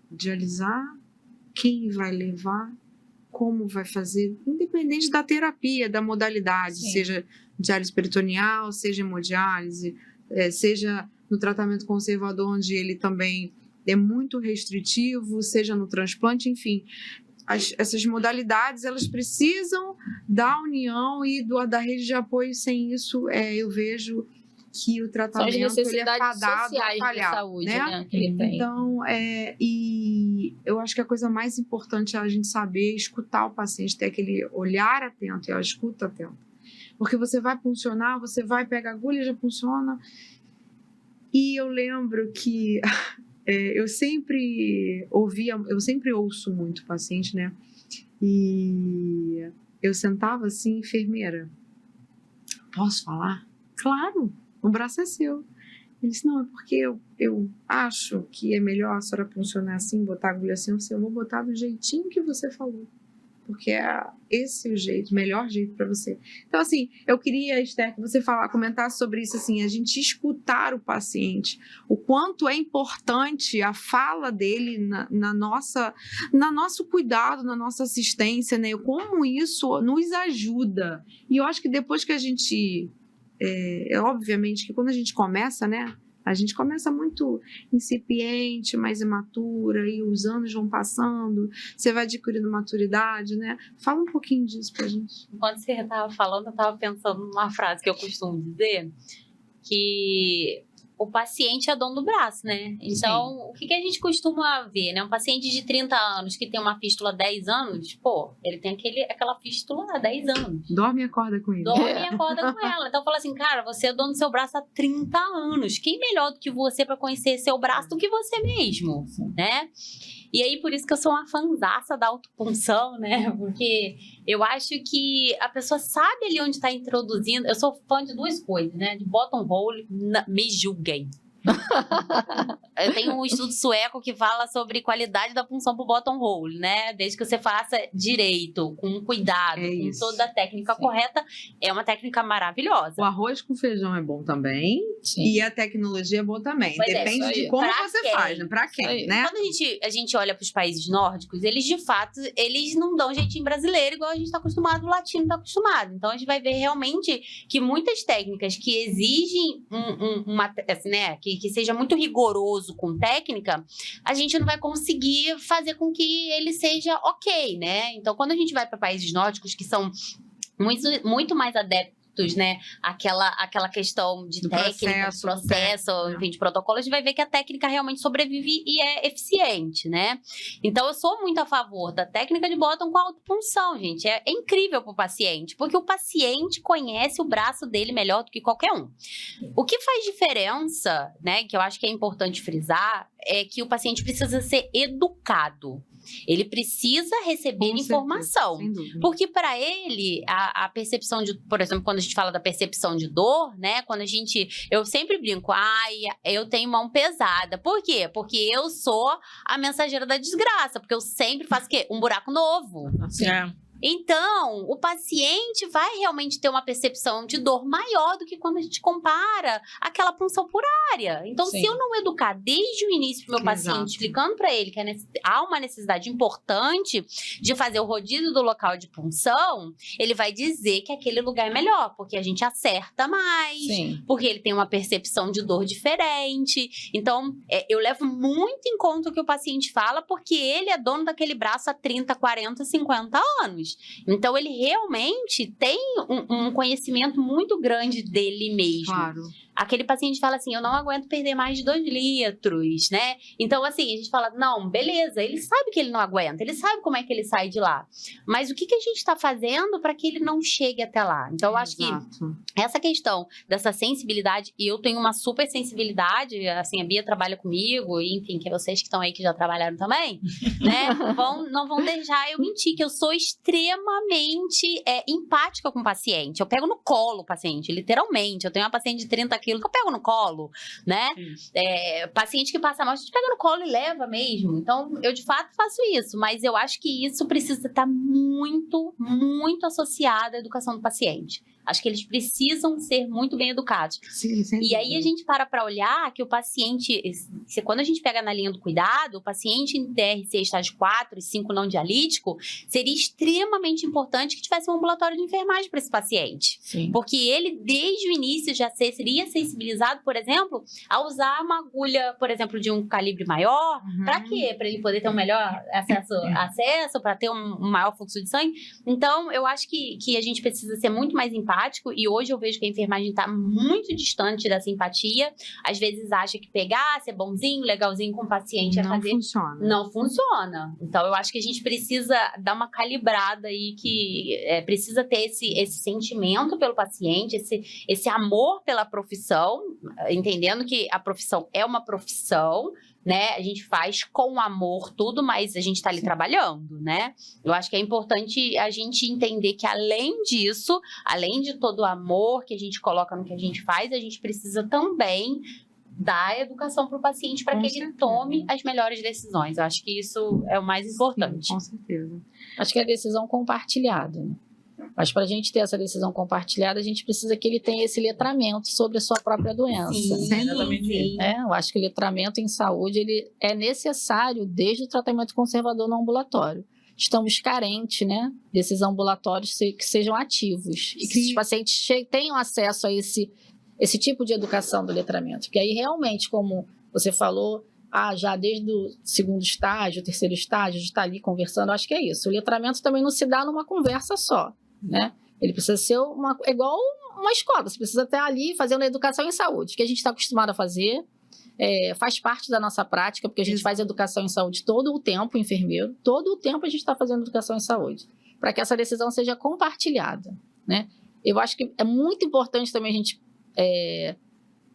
dialisar, quem vai levar, como vai fazer, independente da terapia, da modalidade, Sim. seja diálise peritoneal, seja hemodiálise, seja no tratamento conservador, onde ele também é muito restritivo, seja no transplante, enfim... Essas modalidades, elas precisam da união e da rede de apoio. Sem isso, eu vejo que o tratamento São as necessidades sociais de saúde, né, que ele tem. Então, e eu acho que a coisa mais importante é a gente saber escutar o paciente, ter aquele olhar atento e a escuta atenta. Porque você vai funcionar, você vai pegar a agulha, já funciona. E eu lembro que... eu sempre ouço muito o paciente, né? E eu sentava assim, enfermeira, posso falar? Claro, o braço é seu. Ele disse, não, é porque eu acho que é melhor a senhora funcionar assim, botar a agulha assim, eu vou botar do jeitinho que você falou. Porque esse é o jeito, melhor jeito para você. Então, assim, eu queria, Esther, que você comentasse sobre isso, assim, a gente escutar o paciente, o quanto é importante a fala dele na nosso cuidado, na nossa assistência, né? Como isso nos ajuda. E eu acho que depois que a gente... obviamente que quando a gente começa, né? A gente começa muito incipiente, mais imatura, e os anos vão passando, você vai adquirindo maturidade, né? Fala um pouquinho disso pra gente. Enquanto você estava falando, eu estava pensando numa frase que eu costumo dizer, que o paciente é dono do braço, né? Então, sim. O que a gente costuma ver, né? Um paciente de 30 anos que tem uma fístula há 10 anos, ele tem aquela fístula há 10 anos. Dorme e acorda com ele. Dorme e acorda com ela. Então, fala assim, cara, você é dono do seu braço há 30 anos. Quem melhor do que você para conhecer seu braço do que você mesmo, né? E aí, por isso que eu sou uma fanzaça da autopunção, né? Porque eu acho que a pessoa sabe ali onde está introduzindo. Eu sou fã de duas coisas, né? De buttonhole, me julguem. Eu tenho um estudo sueco que fala sobre qualidade da punção pro buttonhole, né? Desde que você faça direito, com cuidado, com toda a técnica correta, é uma técnica maravilhosa. O arroz com feijão é bom também. Sim. E a tecnologia é boa também. Pois depende de como pra você faz, né? Pra quem, né? Quando a gente olha para os países nórdicos, eles de fato, eles não dão jeitinho brasileiro igual a gente tá acostumado, o latino tá acostumado. Então a gente vai ver realmente que muitas técnicas que exigem né, que seja muito rigoroso com técnica, a gente não vai conseguir fazer com que ele seja ok, né? Então, quando a gente vai para países nórdicos que são muito mais adeptos, né? Aquela questão de técnica, de processo, enfim, de protocolo, a gente vai ver que a técnica realmente sobrevive e é eficiente, né? Então, eu sou muito a favor da técnica de bottom com a autopunção, gente. É incrível pro paciente, porque o paciente conhece o braço dele melhor do que qualquer um. O que faz diferença, né, que eu acho que é importante frisar, é que o paciente precisa ser educado. Ele precisa receber informação, porque para ele a percepção de, por exemplo, quando a gente fala da percepção de dor, né, eu sempre brinco, eu tenho mão pesada. Por quê? Porque eu sou a mensageira da desgraça, porque eu sempre faço o quê? Um buraco novo. Assim. Então, o paciente vai realmente ter uma percepção de dor maior do que quando a gente compara aquela punção por área. Então, se eu não educar desde o início pro meu paciente, explicando para ele que há uma necessidade importante de fazer o rodízio do local de punção, ele vai dizer que aquele lugar é melhor, porque a gente acerta mais, porque ele tem uma percepção de dor diferente. Então, eu levo muito em conta o que o paciente fala, porque ele é dono daquele braço há 30, 40, 50 anos. Então, ele realmente tem um conhecimento muito grande dele mesmo. Claro. Aquele paciente fala assim, eu não aguento perder mais de 2 litros, né? Então, assim, a gente fala, não, beleza, ele sabe que ele não aguenta, ele sabe como é que ele sai de lá. Mas o que a gente está fazendo para que ele não chegue até lá? Então, eu acho que essa questão dessa sensibilidade, e eu tenho uma super sensibilidade, assim, a Bia trabalha comigo, e, enfim, que vocês que estão aí que já trabalharam também, né? Não vão deixar eu mentir, que eu sou extremamente empática com o paciente. Eu pego no colo o paciente, literalmente. Eu tenho uma paciente de 30 quilos que eu pego no colo, né? Paciente que passa mal, a gente pega no colo e leva mesmo. Então, eu de fato faço isso, mas eu acho que isso precisa estar muito, muito associado à educação do paciente. Acho que eles precisam ser muito bem educados. E aí a gente para olhar que o paciente, quando a gente pega na linha do cuidado, o paciente em TRC estágio 4 e 5 não dialítico, seria extremamente importante que tivesse um ambulatório de enfermagem para esse paciente. Porque ele, desde o início, já seria sensibilizado, por exemplo, a usar uma agulha, por exemplo, de um calibre maior. Para quê? Para ele poder ter um melhor acesso para ter um maior fluxo de sangue. Então, eu acho que a gente precisa ser muito mais empático, e hoje eu vejo que a enfermagem está muito distante dessa empatia. Às vezes acha que pegar, ser bonzinho, legalzinho com o paciente não funciona. Então eu acho que a gente precisa dar uma calibrada aí, que precisa ter esse sentimento pelo paciente, esse amor pela profissão, entendendo que a profissão é uma profissão, né? A gente faz com amor tudo, mas a gente está ali trabalhando, né? Eu acho que é importante a gente entender que, além disso, além de todo o amor que a gente coloca no que a gente faz, a gente precisa também dar educação para o paciente para que ele tome as melhores decisões. Eu acho que isso é o mais importante. Sim, com certeza. Acho que é a decisão compartilhada, né? Mas para a gente ter essa decisão compartilhada, a gente precisa que ele tenha esse letramento sobre a sua própria doença. Sim. Eu acho que o letramento em saúde ele é necessário desde o tratamento conservador no ambulatório. Estamos carentes, né, desses ambulatórios que sejam ativos e que os pacientes tenham acesso a esse tipo de educação do letramento. Porque aí realmente, como você falou, já desde o 2º estágio, 3º estágio, de estar ali conversando, acho que é isso. O letramento também não se dá numa conversa só, né? Ele precisa ser igual uma escola, você precisa estar ali fazendo educação em saúde, que a gente está acostumado a fazer, faz parte da nossa prática, porque a gente faz educação em saúde todo o tempo, enfermeiro, todo o tempo a gente está fazendo educação em saúde, para que essa decisão seja compartilhada, né? Eu acho que é muito importante também a gente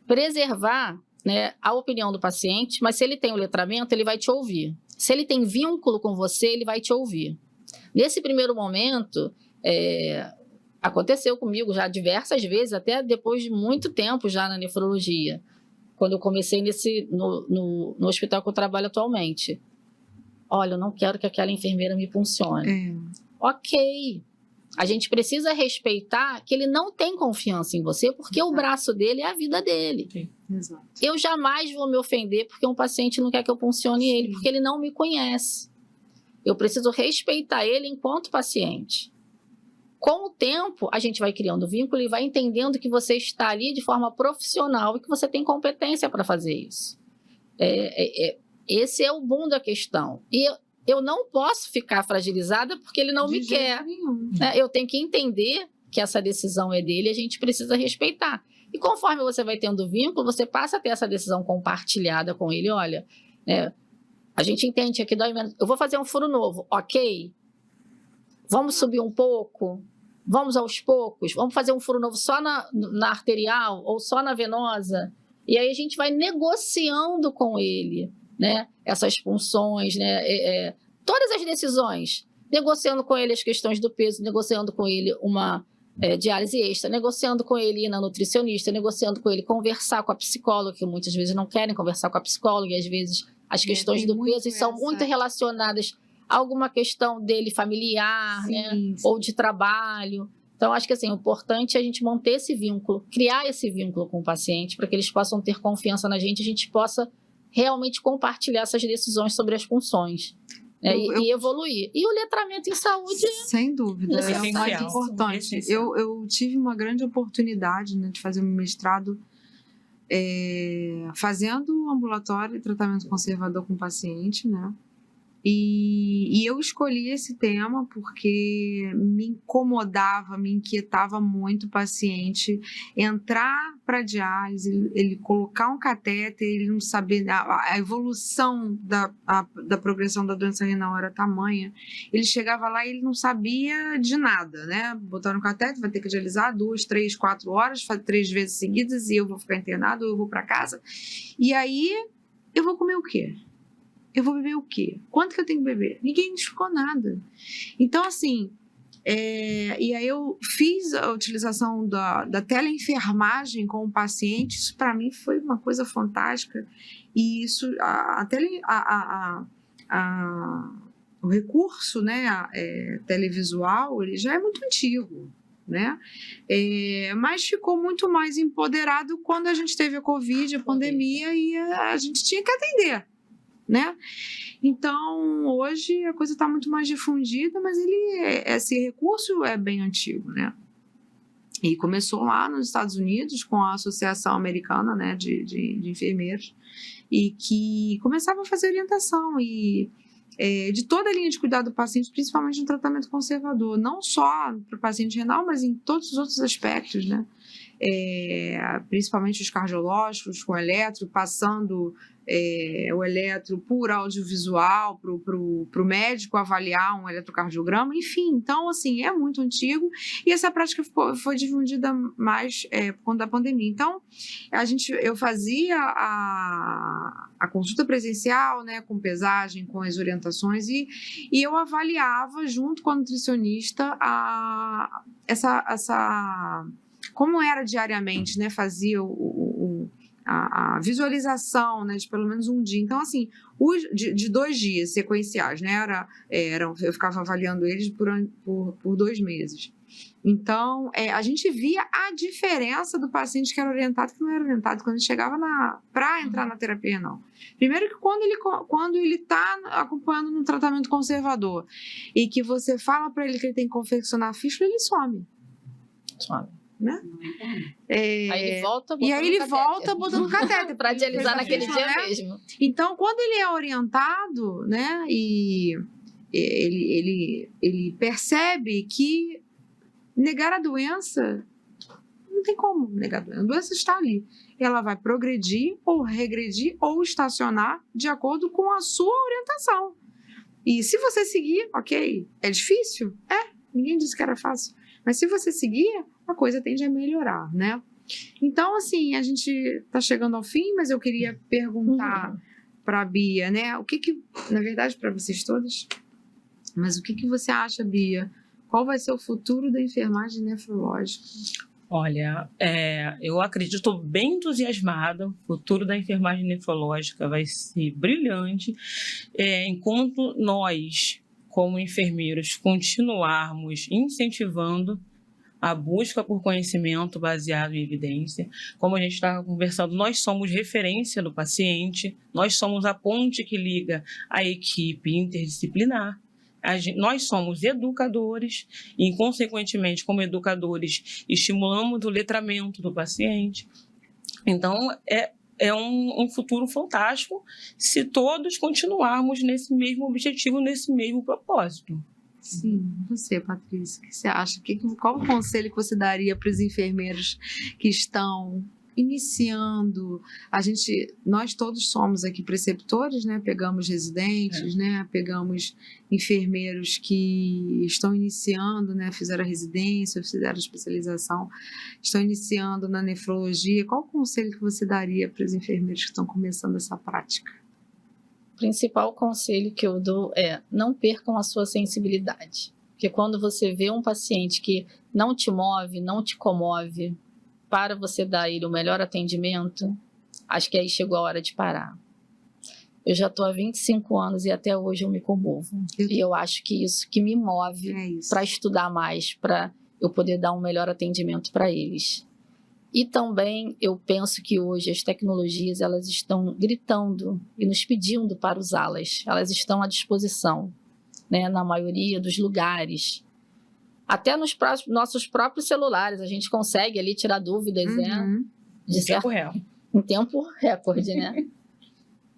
preservar né, a opinião do paciente, mas se ele tem o letramento, ele vai te ouvir. Se ele tem vínculo com você, ele vai te ouvir. Nesse primeiro momento, aconteceu comigo já diversas vezes, até depois de muito tempo já na nefrologia, quando eu comecei no hospital que eu trabalho atualmente. Olha, eu não quero que aquela enfermeira me funcione. Ok. A gente precisa respeitar que ele não tem confiança em você, porque o braço dele é a vida dele. Sim. Exato. Eu jamais vou me ofender porque um paciente não quer que eu funcione ele, porque ele não me conhece. Eu preciso respeitar ele enquanto paciente. Com o tempo, a gente vai criando vínculo e vai entendendo que você está ali de forma profissional e que você tem competência para fazer isso. Esse é o bom da questão. E eu não posso ficar fragilizada porque ele não me quer. Né? Eu tenho que entender que essa decisão é dele e a gente precisa respeitar. E conforme você vai tendo vínculo, você passa a ter essa decisão compartilhada com ele. Olha, a gente entende que dói menos. Eu vou fazer um furo novo, ok? Vamos subir um pouco? Vamos aos poucos? Vamos fazer um furo novo só na arterial ou só na venosa? E aí a gente vai negociando com ele, né? Essas funções, né? Todas as decisões, negociando com ele as questões do peso, negociando com ele uma diálise extra, negociando com ele ir na nutricionista, negociando com ele conversar com a psicóloga, que muitas vezes não querem conversar com a psicóloga, e às vezes as questões do peso são muito relacionadas a alguma questão dele familiar, né? Ou de trabalho. Então, acho que assim, o importante é a gente manter esse vínculo, criar esse vínculo com o paciente, para que eles possam ter confiança na gente, a gente possa realmente compartilhar essas decisões sobre as funções. E evoluir. E o letramento em saúde... Sem dúvida, é o mais essencial. importante. Eu tive uma grande oportunidade, né, de fazer um mestrado fazendo ambulatório e tratamento conservador com paciente, né? E eu escolhi esse tema porque me incomodava, me inquietava muito o paciente entrar para a diálise, ele colocar um catéter, ele não saber, a evolução da progressão da doença renal era tamanha, ele chegava lá e ele não sabia de nada, né? Botaram um catéter, vai ter que dialisar 2, 3, 4 horas, 3 vezes seguidas e eu vou ficar internado, ou eu vou para casa. E aí, eu vou comer o quê? Eu vou beber o quê? Quanto que eu tenho que beber? Ninguém me explicou nada. Então, assim, e aí eu fiz a utilização da teleenfermagem com o paciente. Isso, para mim, foi uma coisa fantástica. E isso, o recurso, né, televisual, ele já é muito antigo, né? Mas ficou muito mais empoderado quando a gente teve a Covid, a pandemia, e a gente tinha que atender, né? Então, hoje a coisa está muito mais difundida, mas esse recurso é bem antigo, né? E começou lá nos Estados Unidos com a Associação Americana, né, de Enfermeiros, e que começava a fazer orientação de toda a linha de cuidado do paciente, principalmente no tratamento conservador, não só para o paciente renal, mas em todos os outros aspectos, né? Principalmente os cardiológicos, com eletro, passando o eletro por audiovisual, para o médico avaliar um eletrocardiograma, enfim. Então, assim, é muito antigo e essa prática foi difundida mais por conta da pandemia. Então, eu fazia a consulta presencial, né, com pesagem, com as orientações e eu avaliava junto com a nutricionista como era diariamente, né, fazia a visualização, né, de pelo menos um dia. Então, assim, de 2 dias sequenciais, né, eu ficava avaliando eles por 2 meses. Então, a gente via a diferença do paciente que era orientado e que não era orientado quando ele chegava para entrar na terapia renal. Primeiro que quando ele está acompanhando no tratamento conservador e que você fala para ele que ele tem que confeccionar a fístula, ele some. Né? Aí ele volta botando catéter para dialisar naquele dia, né? mesmo. Então, quando ele é orientado, né, e ele percebe que negar a doença, não tem como negar a doença. A doença está ali. Ela vai progredir ou regredir ou estacionar de acordo com a sua orientação. E se você seguir, ok, é difícil? Ninguém disse que era fácil. Mas se você seguir, a coisa tende a melhorar, né? Então, assim, a gente está chegando ao fim, mas eu queria perguntar para a Bia, né? O que, na verdade, para vocês todos, mas o que você acha, Bia? Qual vai ser o futuro da enfermagem nefrológica? Olha, eu acredito bem entusiasmada. O futuro da enfermagem nefrológica vai ser brilhante, enquanto nós, como enfermeiros, continuarmos incentivando a busca por conhecimento baseado em evidência. Como a gente estava conversando, nós somos referência do paciente, nós somos a ponte que liga a equipe interdisciplinar. Nós somos educadores e, consequentemente, como educadores, estimulamos o letramento do paciente. Então, é um futuro fantástico se todos continuarmos nesse mesmo objetivo, nesse mesmo propósito. Sim, você, Patrícia, o que você acha? Qual o conselho que você daria para os enfermeiros que estão iniciando? Nós todos somos aqui preceptores, né? Pegamos residentes, né? Pegamos enfermeiros que estão iniciando, né? Fizeram a residência, fizeram a especialização, estão iniciando na nefrologia. Qual o conselho que você daria para os enfermeiros que estão começando essa prática? O principal conselho que eu dou é: não percam a sua sensibilidade. Porque quando você vê um paciente que não te move, não te comove, para você dar a ele o melhor atendimento, acho que aí chegou a hora de parar. Eu já estou há 25 anos e até hoje eu me comovo. E eu acho que isso que me move para estudar mais, para eu poder dar um melhor atendimento para eles. E também eu penso que hoje as tecnologias, elas estão gritando e nos pedindo para usá-las. Elas estão à disposição, né, na maioria dos lugares. Até nos nossos próprios celulares, a gente consegue ali tirar dúvidas, né? Em tempo real. Em tempo recorde, né?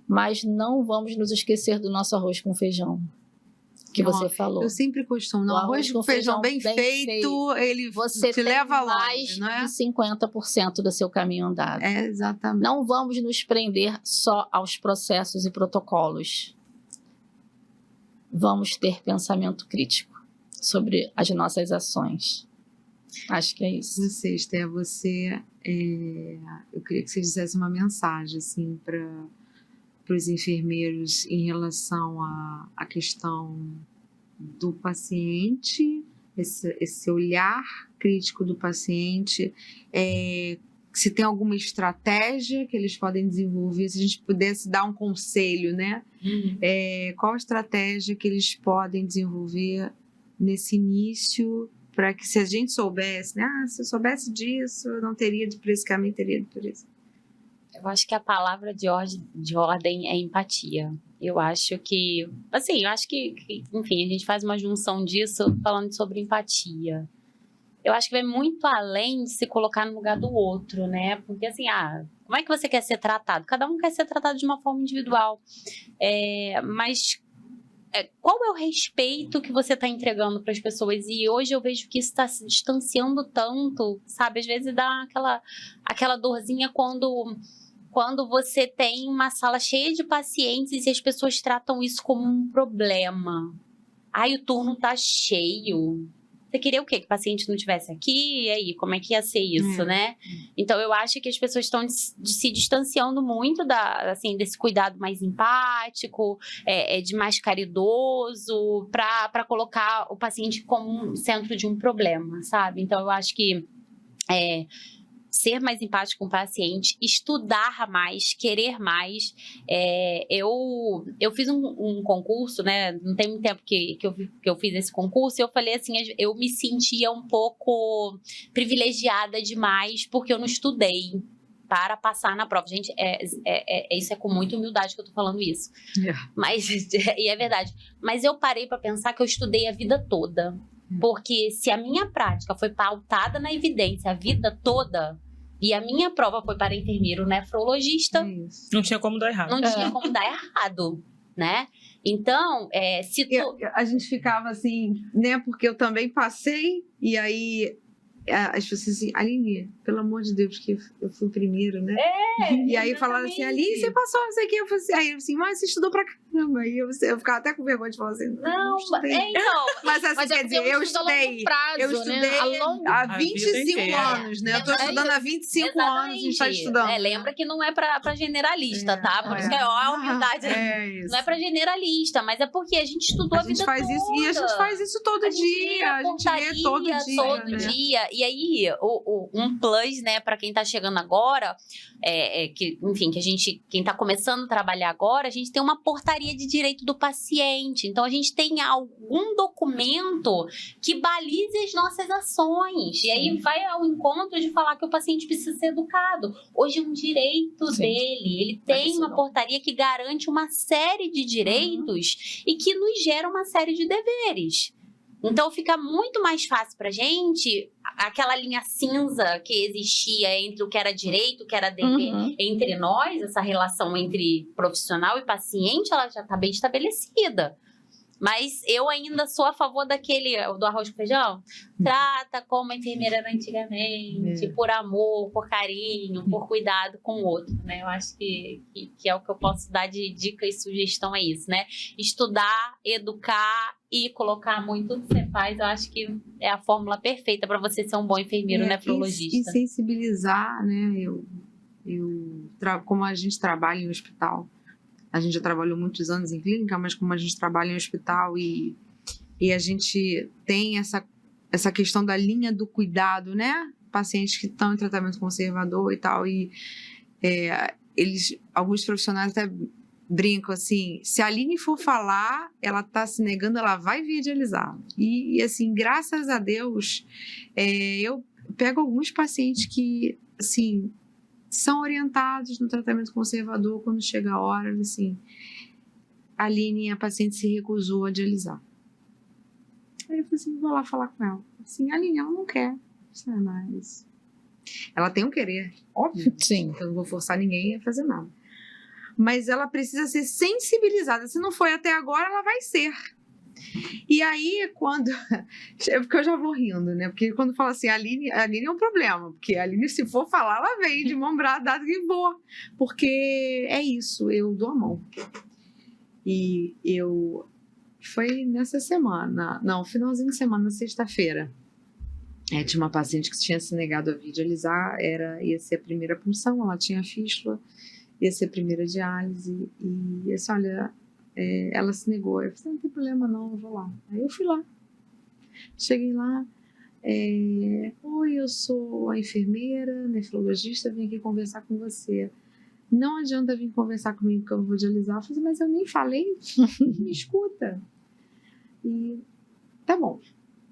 Mas não vamos nos esquecer do nosso arroz com feijão, que você falou. Eu sempre costumo, no arroz com feijão bem feito, ele você te leva longe, mais não é? de 50% do seu caminho andado. Exatamente. Não vamos nos prender só aos processos e protocolos. Vamos ter pensamento crítico sobre as nossas ações. Acho que é isso. Você, Esther, eu queria que você dissesse uma mensagem assim, para os enfermeiros em relação à questão do paciente, esse olhar crítico do paciente, se tem alguma estratégia que eles podem desenvolver, se a gente pudesse dar um conselho, né? Qual a estratégia que eles podem desenvolver nesse início, para que, se a gente soubesse, né? Se eu soubesse disso, eu não teria ido por esse caminho, teria ido por esse. Eu acho que a palavra de ordem é empatia. Eu acho que, assim, enfim, a gente faz uma junção disso falando sobre empatia. Eu acho que vai muito além de se colocar no lugar do outro, né? Porque, assim, como é que você quer ser tratado? Cada um quer ser tratado de uma forma individual. Mas qual é o respeito que você está entregando para as pessoas? E hoje eu vejo que isso está se distanciando tanto, sabe? Às vezes dá aquela dorzinha quando você tem uma sala cheia de pacientes e as pessoas tratam isso como um problema. O turno tá cheio. Você queria o quê? Que o paciente não estivesse aqui? E aí, como é que ia ser isso, né? Então, eu acho que as pessoas estão se distanciando muito desse cuidado mais empático, de mais caridoso, para colocar o paciente como centro de um problema, sabe? Então, eu acho que ser mais empático com o paciente, estudar mais, querer mais. Eu fiz um concurso, né? Não tem muito tempo que eu fiz esse concurso, e eu falei assim, eu me sentia um pouco privilegiada demais, porque eu não estudei para passar na prova. Gente, isso é com muita humildade que eu tô falando isso. Mas, e é verdade. Mas eu parei para pensar que eu estudei a vida toda. Porque se a minha prática foi pautada na evidência a vida toda, e a minha prova foi para enfermeiro nefrologista, não tinha como dar errado. Não tinha como dar errado, né? Então, a gente ficava assim, né? Porque eu também passei, e aí as pessoas assim, Aline, pelo amor de Deus, porque eu fui primeiro, né? E aí falaram assim, Aline, você passou, não sei o que. Eu falei assim, aí eu assim, mas você estudou pra caramba. Aí eu ficava até com vergonha de falar assim, não estudei. Então. Mas assim, quer dizer, eu estudei. Eu estudei há 25 anos, né? Eu tô estudando há 25 anos, a gente tá estudando. Lembra que não é pra generalista, tá? Por isso que a humildade isso. não é pra generalista, mas é porque a gente estudou a vida toda. Isso, e a gente faz isso todo dia, a gente lê todo dia. E aí, um plus, né, pra quem tá chegando agora, enfim, quem tá começando a trabalhar agora, a gente tem uma portaria de direito do paciente. Então, a gente tem algum documento que balize as nossas ações. E aí vai ao encontro de falar que o paciente precisa ser educado. Hoje é um direito dele. Ele tem uma portaria que garante uma série de direitos e que nos gera uma série de deveres. Então, fica muito mais fácil pra gente, aquela linha cinza que existia entre o que era direito, o que era dever entre nós, essa relação entre profissional e paciente, ela já está bem estabelecida. Mas eu ainda sou a favor do arroz com feijão. Trata como a enfermeira era antigamente, por amor, por carinho, por cuidado com o outro, né? Eu acho que é o que eu posso dar de dica e sugestão, é isso, né? Estudar, educar e colocar muito que você faz, eu acho que é a fórmula perfeita para você ser um bom enfermeiro nefrologista. E sensibilizar, né? Como a gente trabalha em hospital, a gente já trabalhou muitos anos em clínica, mas como a gente trabalha em hospital e a gente tem essa questão da linha do cuidado, né? Pacientes que estão em tratamento conservador e tal, e alguns profissionais até brincam assim, se a Aline for falar, ela está se negando, ela vai vir dialisar. E assim, graças a Deus, eu pego alguns pacientes que, assim, são orientados no tratamento conservador quando chega a hora, assim, a Aline, a paciente se recusou a dialisar. Aí eu falei assim, vou lá falar com ela. Assim, a Aline, ela não quer, mas ela tem um querer, óbvio. Sim. Eu não vou forçar ninguém a fazer nada. Mas ela precisa ser sensibilizada. Se não foi até agora, ela vai ser. E aí, porque eu já vou rindo, né? Porque quando fala assim, a Aline é um problema. Porque a Aline, se for falar, ela vem de mão dada e voa. Porque é isso, eu dou a mão. E foi nessa semana, finalzinho de semana, sexta-feira. Tinha uma paciente que tinha se negado a vir dialisar, ia ser a primeira punção, ela tinha fístula, ia ser a primeira diálise. E assim, olha, ela se negou. Eu falei, não tem problema não, eu vou lá. Aí eu fui lá. Cheguei lá. Oi, eu sou a enfermeira, nefrologista, vim aqui conversar com você. Não adianta vir conversar comigo que eu vou dialisar. Eu falei, mas eu nem falei, me escuta. E tá bom.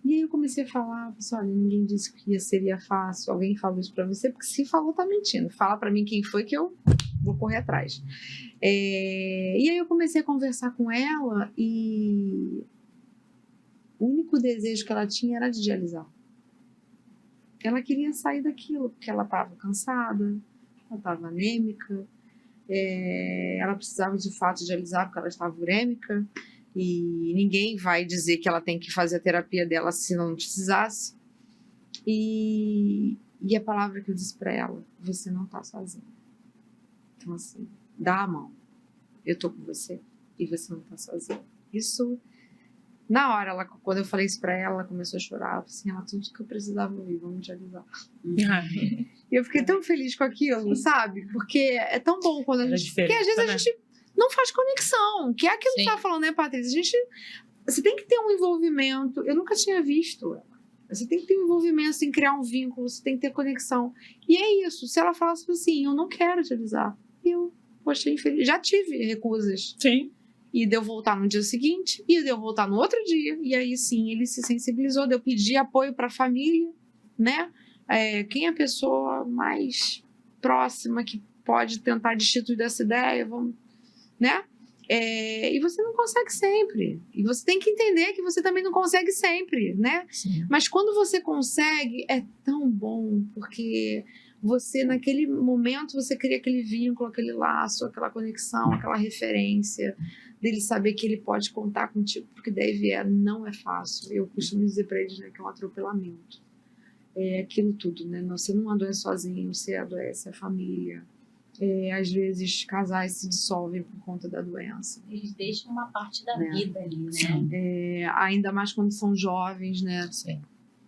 E aí eu comecei a falar, falei, olha, ninguém disse que seria fácil, alguém falou isso pra você, porque se falou, tá mentindo. Fala pra mim quem foi que eu vou correr atrás. E aí eu comecei a conversar com ela e o único desejo que ela tinha era de dialisar. Ela queria sair daquilo, porque ela estava cansada, ela estava anêmica, ela precisava de fato dialisar porque ela estava urêmica e ninguém vai dizer que ela tem que fazer a terapia dela se não precisasse. E a palavra que eu disse para ela, você não está sozinha. Então assim, dá a mão. Eu tô com você e você não tá sozinha. Isso, na hora, quando eu falei isso pra ela, ela começou a chorar. Assim, ela, tudo que eu precisava ouvir, vamos dialisar. E eu fiquei tão feliz com aquilo, sabe? Porque é tão bom quando a gente... Porque às vezes a gente não faz conexão, que é aquilo que você tá falando, né, Patrícia? Você tem que ter um envolvimento. Eu nunca tinha visto ela. Você tem que ter um envolvimento, você tem que criar um vínculo, você tem que ter conexão. E é isso. Se ela falasse assim, eu não quero dialisar, poxa, infeliz. Já tive recusas. Sim. E deu voltar no dia seguinte, e deu voltar no outro dia. E aí, sim, ele se sensibilizou, deu pedir apoio para a família, né? Quem é a pessoa mais próxima que pode tentar destituir dessa ideia, vamos, né? E você não consegue sempre. E você tem que entender que você também não consegue sempre, né? Sim. Mas quando você consegue, é tão bom, porque você, naquele momento, você cria aquele vínculo, aquele laço, aquela conexão, aquela referência, dele saber que ele pode contar contigo, porque daí não é fácil. Eu costumo dizer para eles, né, que é um atropelamento. é aquilo tudo, né? Você não adoece sozinho, você adoece a família. Às vezes, casais se dissolvem por conta da doença. Eles deixam uma parte da Né? vida ali, né? Ainda mais quando são jovens, né? Sim.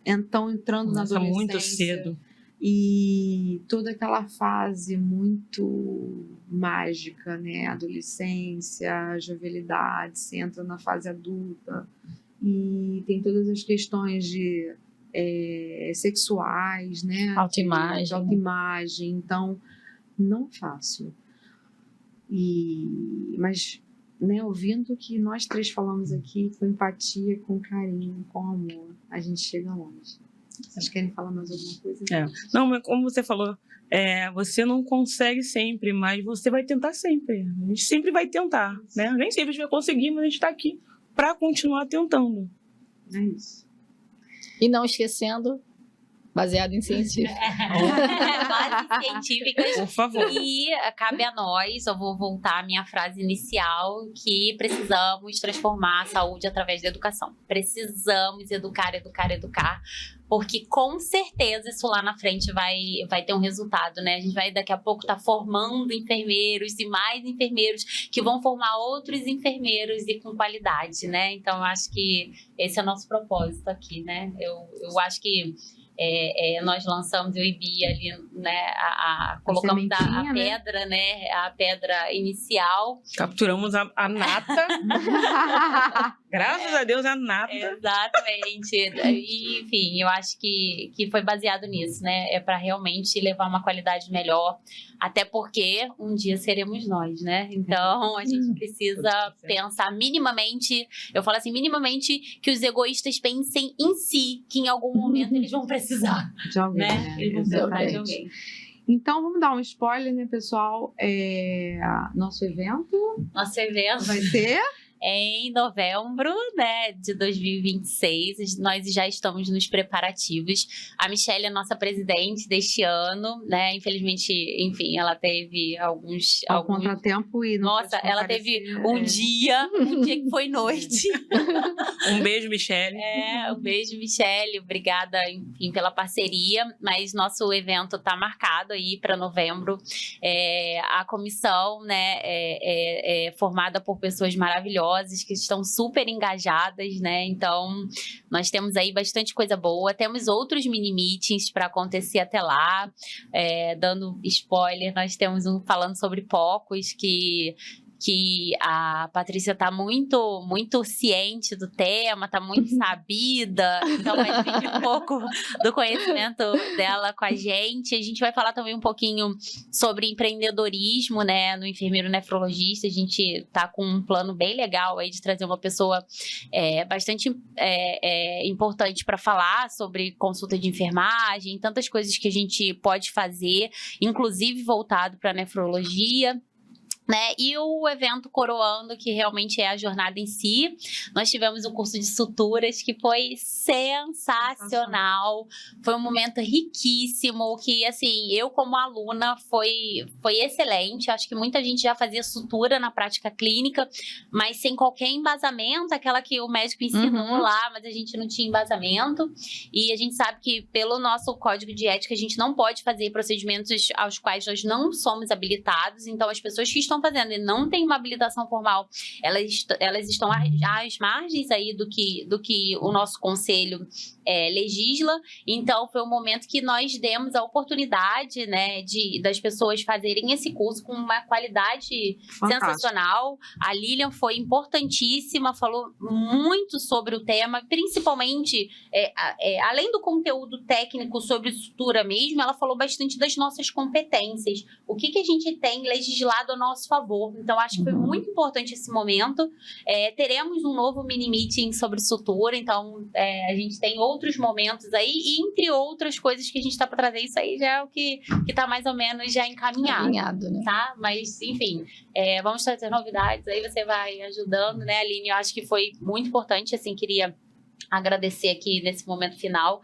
Então, entrando na Começa adolescência. muito cedo. E toda aquela fase muito mágica, né? Adolescência, jovialidade, você entra na fase adulta e tem todas as questões de sexuais, né? Autoimagem. De autoimagem. Então, não fácil. Mas, né, ouvindo o que nós três falamos aqui, com empatia, com carinho, com amor, a gente chega longe. Vocês querem falar mais alguma coisa? Não, mas como você falou, você não consegue sempre, mas você vai tentar sempre. A gente sempre vai tentar, né? Nem sempre a gente vai conseguir, mas a gente está aqui para continuar tentando. É isso. E não esquecendo, baseado em científico. Bases científicas. Por favor. E cabe a nós, eu vou voltar à minha frase inicial, que precisamos transformar a saúde através da educação. Precisamos educar, porque com certeza isso lá na frente vai ter um resultado, né? A gente vai daqui a pouco estar formando enfermeiros e mais enfermeiros que vão formar outros enfermeiros e com qualidade, né? Então, eu acho que esse é o nosso propósito aqui, né? Eu acho que nós lançamos, eu e Bia ali, né, colocamos a pedra, né, a pedra inicial. Capturamos a nata. Graças a Deus, a nata. Exatamente. E, enfim, eu acho que foi baseado nisso, né, para realmente levar uma qualidade melhor, até porque um dia seremos nós, né, então a gente precisa pensar minimamente, eu falo assim, minimamente que os egoístas pensem em si, que em algum momento eles vão precisar de alguém, né? Eles vão precisar de alguém. Então, vamos dar um spoiler, né, pessoal? Nosso evento vai ser em novembro, né, de 2026. Nós já estamos nos preparativos. A Michelle é nossa presidente deste ano, né? Infelizmente, enfim, ela teve alguns contratempo e não nossa, ela teve um dia que foi noite. Um beijo, Michelle. Um beijo, Michelle. Obrigada, enfim, pela parceria. Mas nosso evento está marcado aí para novembro. A comissão, né, é formada por pessoas maravilhosas que estão super engajadas, né? Então, nós temos aí bastante coisa boa. Temos outros mini-meetings para acontecer até lá. Dando spoiler, nós temos um falando sobre POCOS, que a Patrícia está muito, muito ciente do tema, está muito sabida, então vai dividir um pouco do conhecimento dela com a gente. A gente vai falar também um pouquinho sobre empreendedorismo, né, no enfermeiro nefrologista. A gente está com um plano bem legal aí de trazer uma pessoa bastante importante para falar sobre consulta de enfermagem, tantas coisas que a gente pode fazer, inclusive voltado para nefrologia. Né? E o evento coroando, que realmente é a jornada em si. Nós tivemos um curso de suturas que foi sensacional. Foi um momento riquíssimo, que assim, eu como aluna foi excelente. Acho que muita gente já fazia sutura na prática clínica, mas sem qualquer embasamento, aquela que o médico ensinou lá, mas a gente não tinha embasamento. E a gente sabe que pelo nosso código de ética a gente não pode fazer procedimentos aos quais nós não somos habilitados. Então as pessoas que estão fazendo e não tem uma habilitação formal, elas estão às margens aí do que o nosso conselho legisla. Então foi um momento que nós demos a oportunidade, né, das pessoas fazerem esse curso com uma qualidade sensacional. A Lilian foi importantíssima, falou muito sobre o tema, principalmente além do conteúdo técnico sobre sutura mesmo, ela falou bastante das nossas competências, o que a gente tem legislado a nosso favor. Então, acho que foi muito importante esse momento. Teremos um novo mini-meeting sobre sutura, então a gente tem outros momentos aí, e entre outras coisas que a gente está para trazer, isso aí já é o que está mais ou menos já encaminhado, né? Tá? Mas, enfim, vamos trazer novidades, aí você vai ajudando, né, Aline? Eu acho que foi muito importante, assim, queria agradecer aqui nesse momento final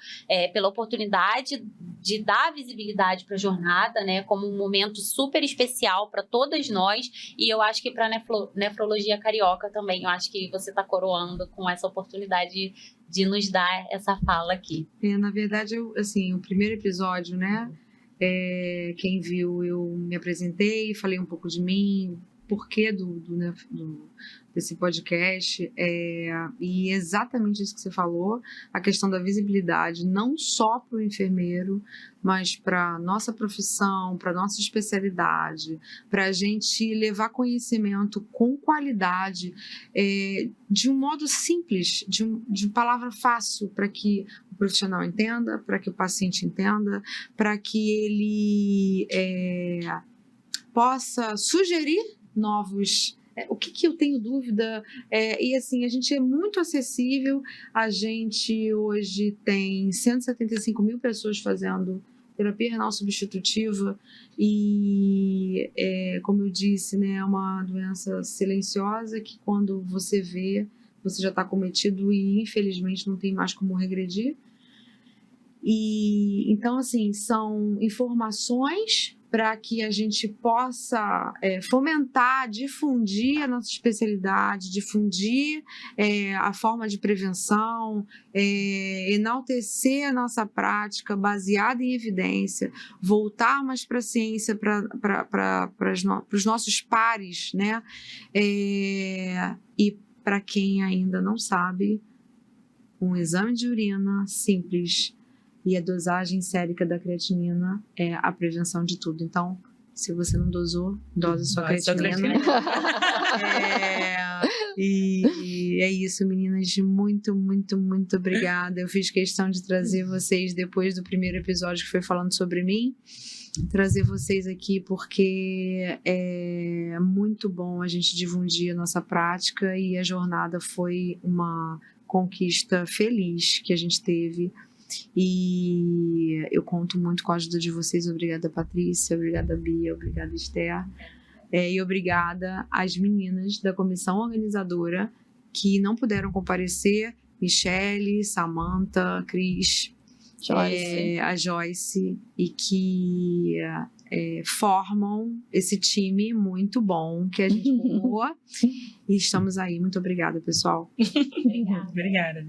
pela oportunidade de dar visibilidade para a jornada, né, como um momento super especial para todas nós, e eu acho que para a nefrologia carioca também, eu acho que você está coroando com essa oportunidade de nos dar essa fala aqui. Na verdade, o primeiro episódio, né, quem viu, eu me apresentei, falei um pouco de mim, porquê desse podcast, e exatamente isso que você falou, a questão da visibilidade, não só para o enfermeiro, mas para nossa profissão, para nossa especialidade, para a gente levar conhecimento com qualidade, de um modo simples, de palavra fácil, para que o profissional entenda, para que o paciente entenda, para que ele possa sugerir novos. O que eu tenho dúvida? E assim, a gente é muito acessível. A gente hoje tem 175 mil pessoas fazendo terapia renal substitutiva e, como eu disse, né, é uma doença silenciosa que quando você vê, você já está cometido e infelizmente não tem mais como regredir. E então, assim, são informações para que a gente possa fomentar, difundir a nossa especialidade, difundir a forma de prevenção, enaltecer a nossa prática baseada em evidência, voltar mais para a ciência, para os nossos pares, né? E para quem ainda não sabe, um exame de urina simples e a dosagem sérica da creatinina é a prevenção de tudo. Então, se você não dosou, dose sua creatinina. E é isso, meninas. Muito, muito, muito obrigada. Eu fiz questão de trazer vocês depois do primeiro episódio que foi falando sobre mim. Trazer vocês aqui porque é muito bom a gente difundir a nossa prática e a jornada foi uma conquista feliz que a gente teve. E eu conto muito com a ajuda de vocês. Obrigada, Patrícia, obrigada, Bia, obrigada, Esther, e obrigada às meninas da comissão organizadora que não puderam comparecer, Michele, Samantha, Cris, a Joyce, e que formam esse time muito bom que a gente formou. E estamos aí. Muito obrigada, pessoal. Obrigada.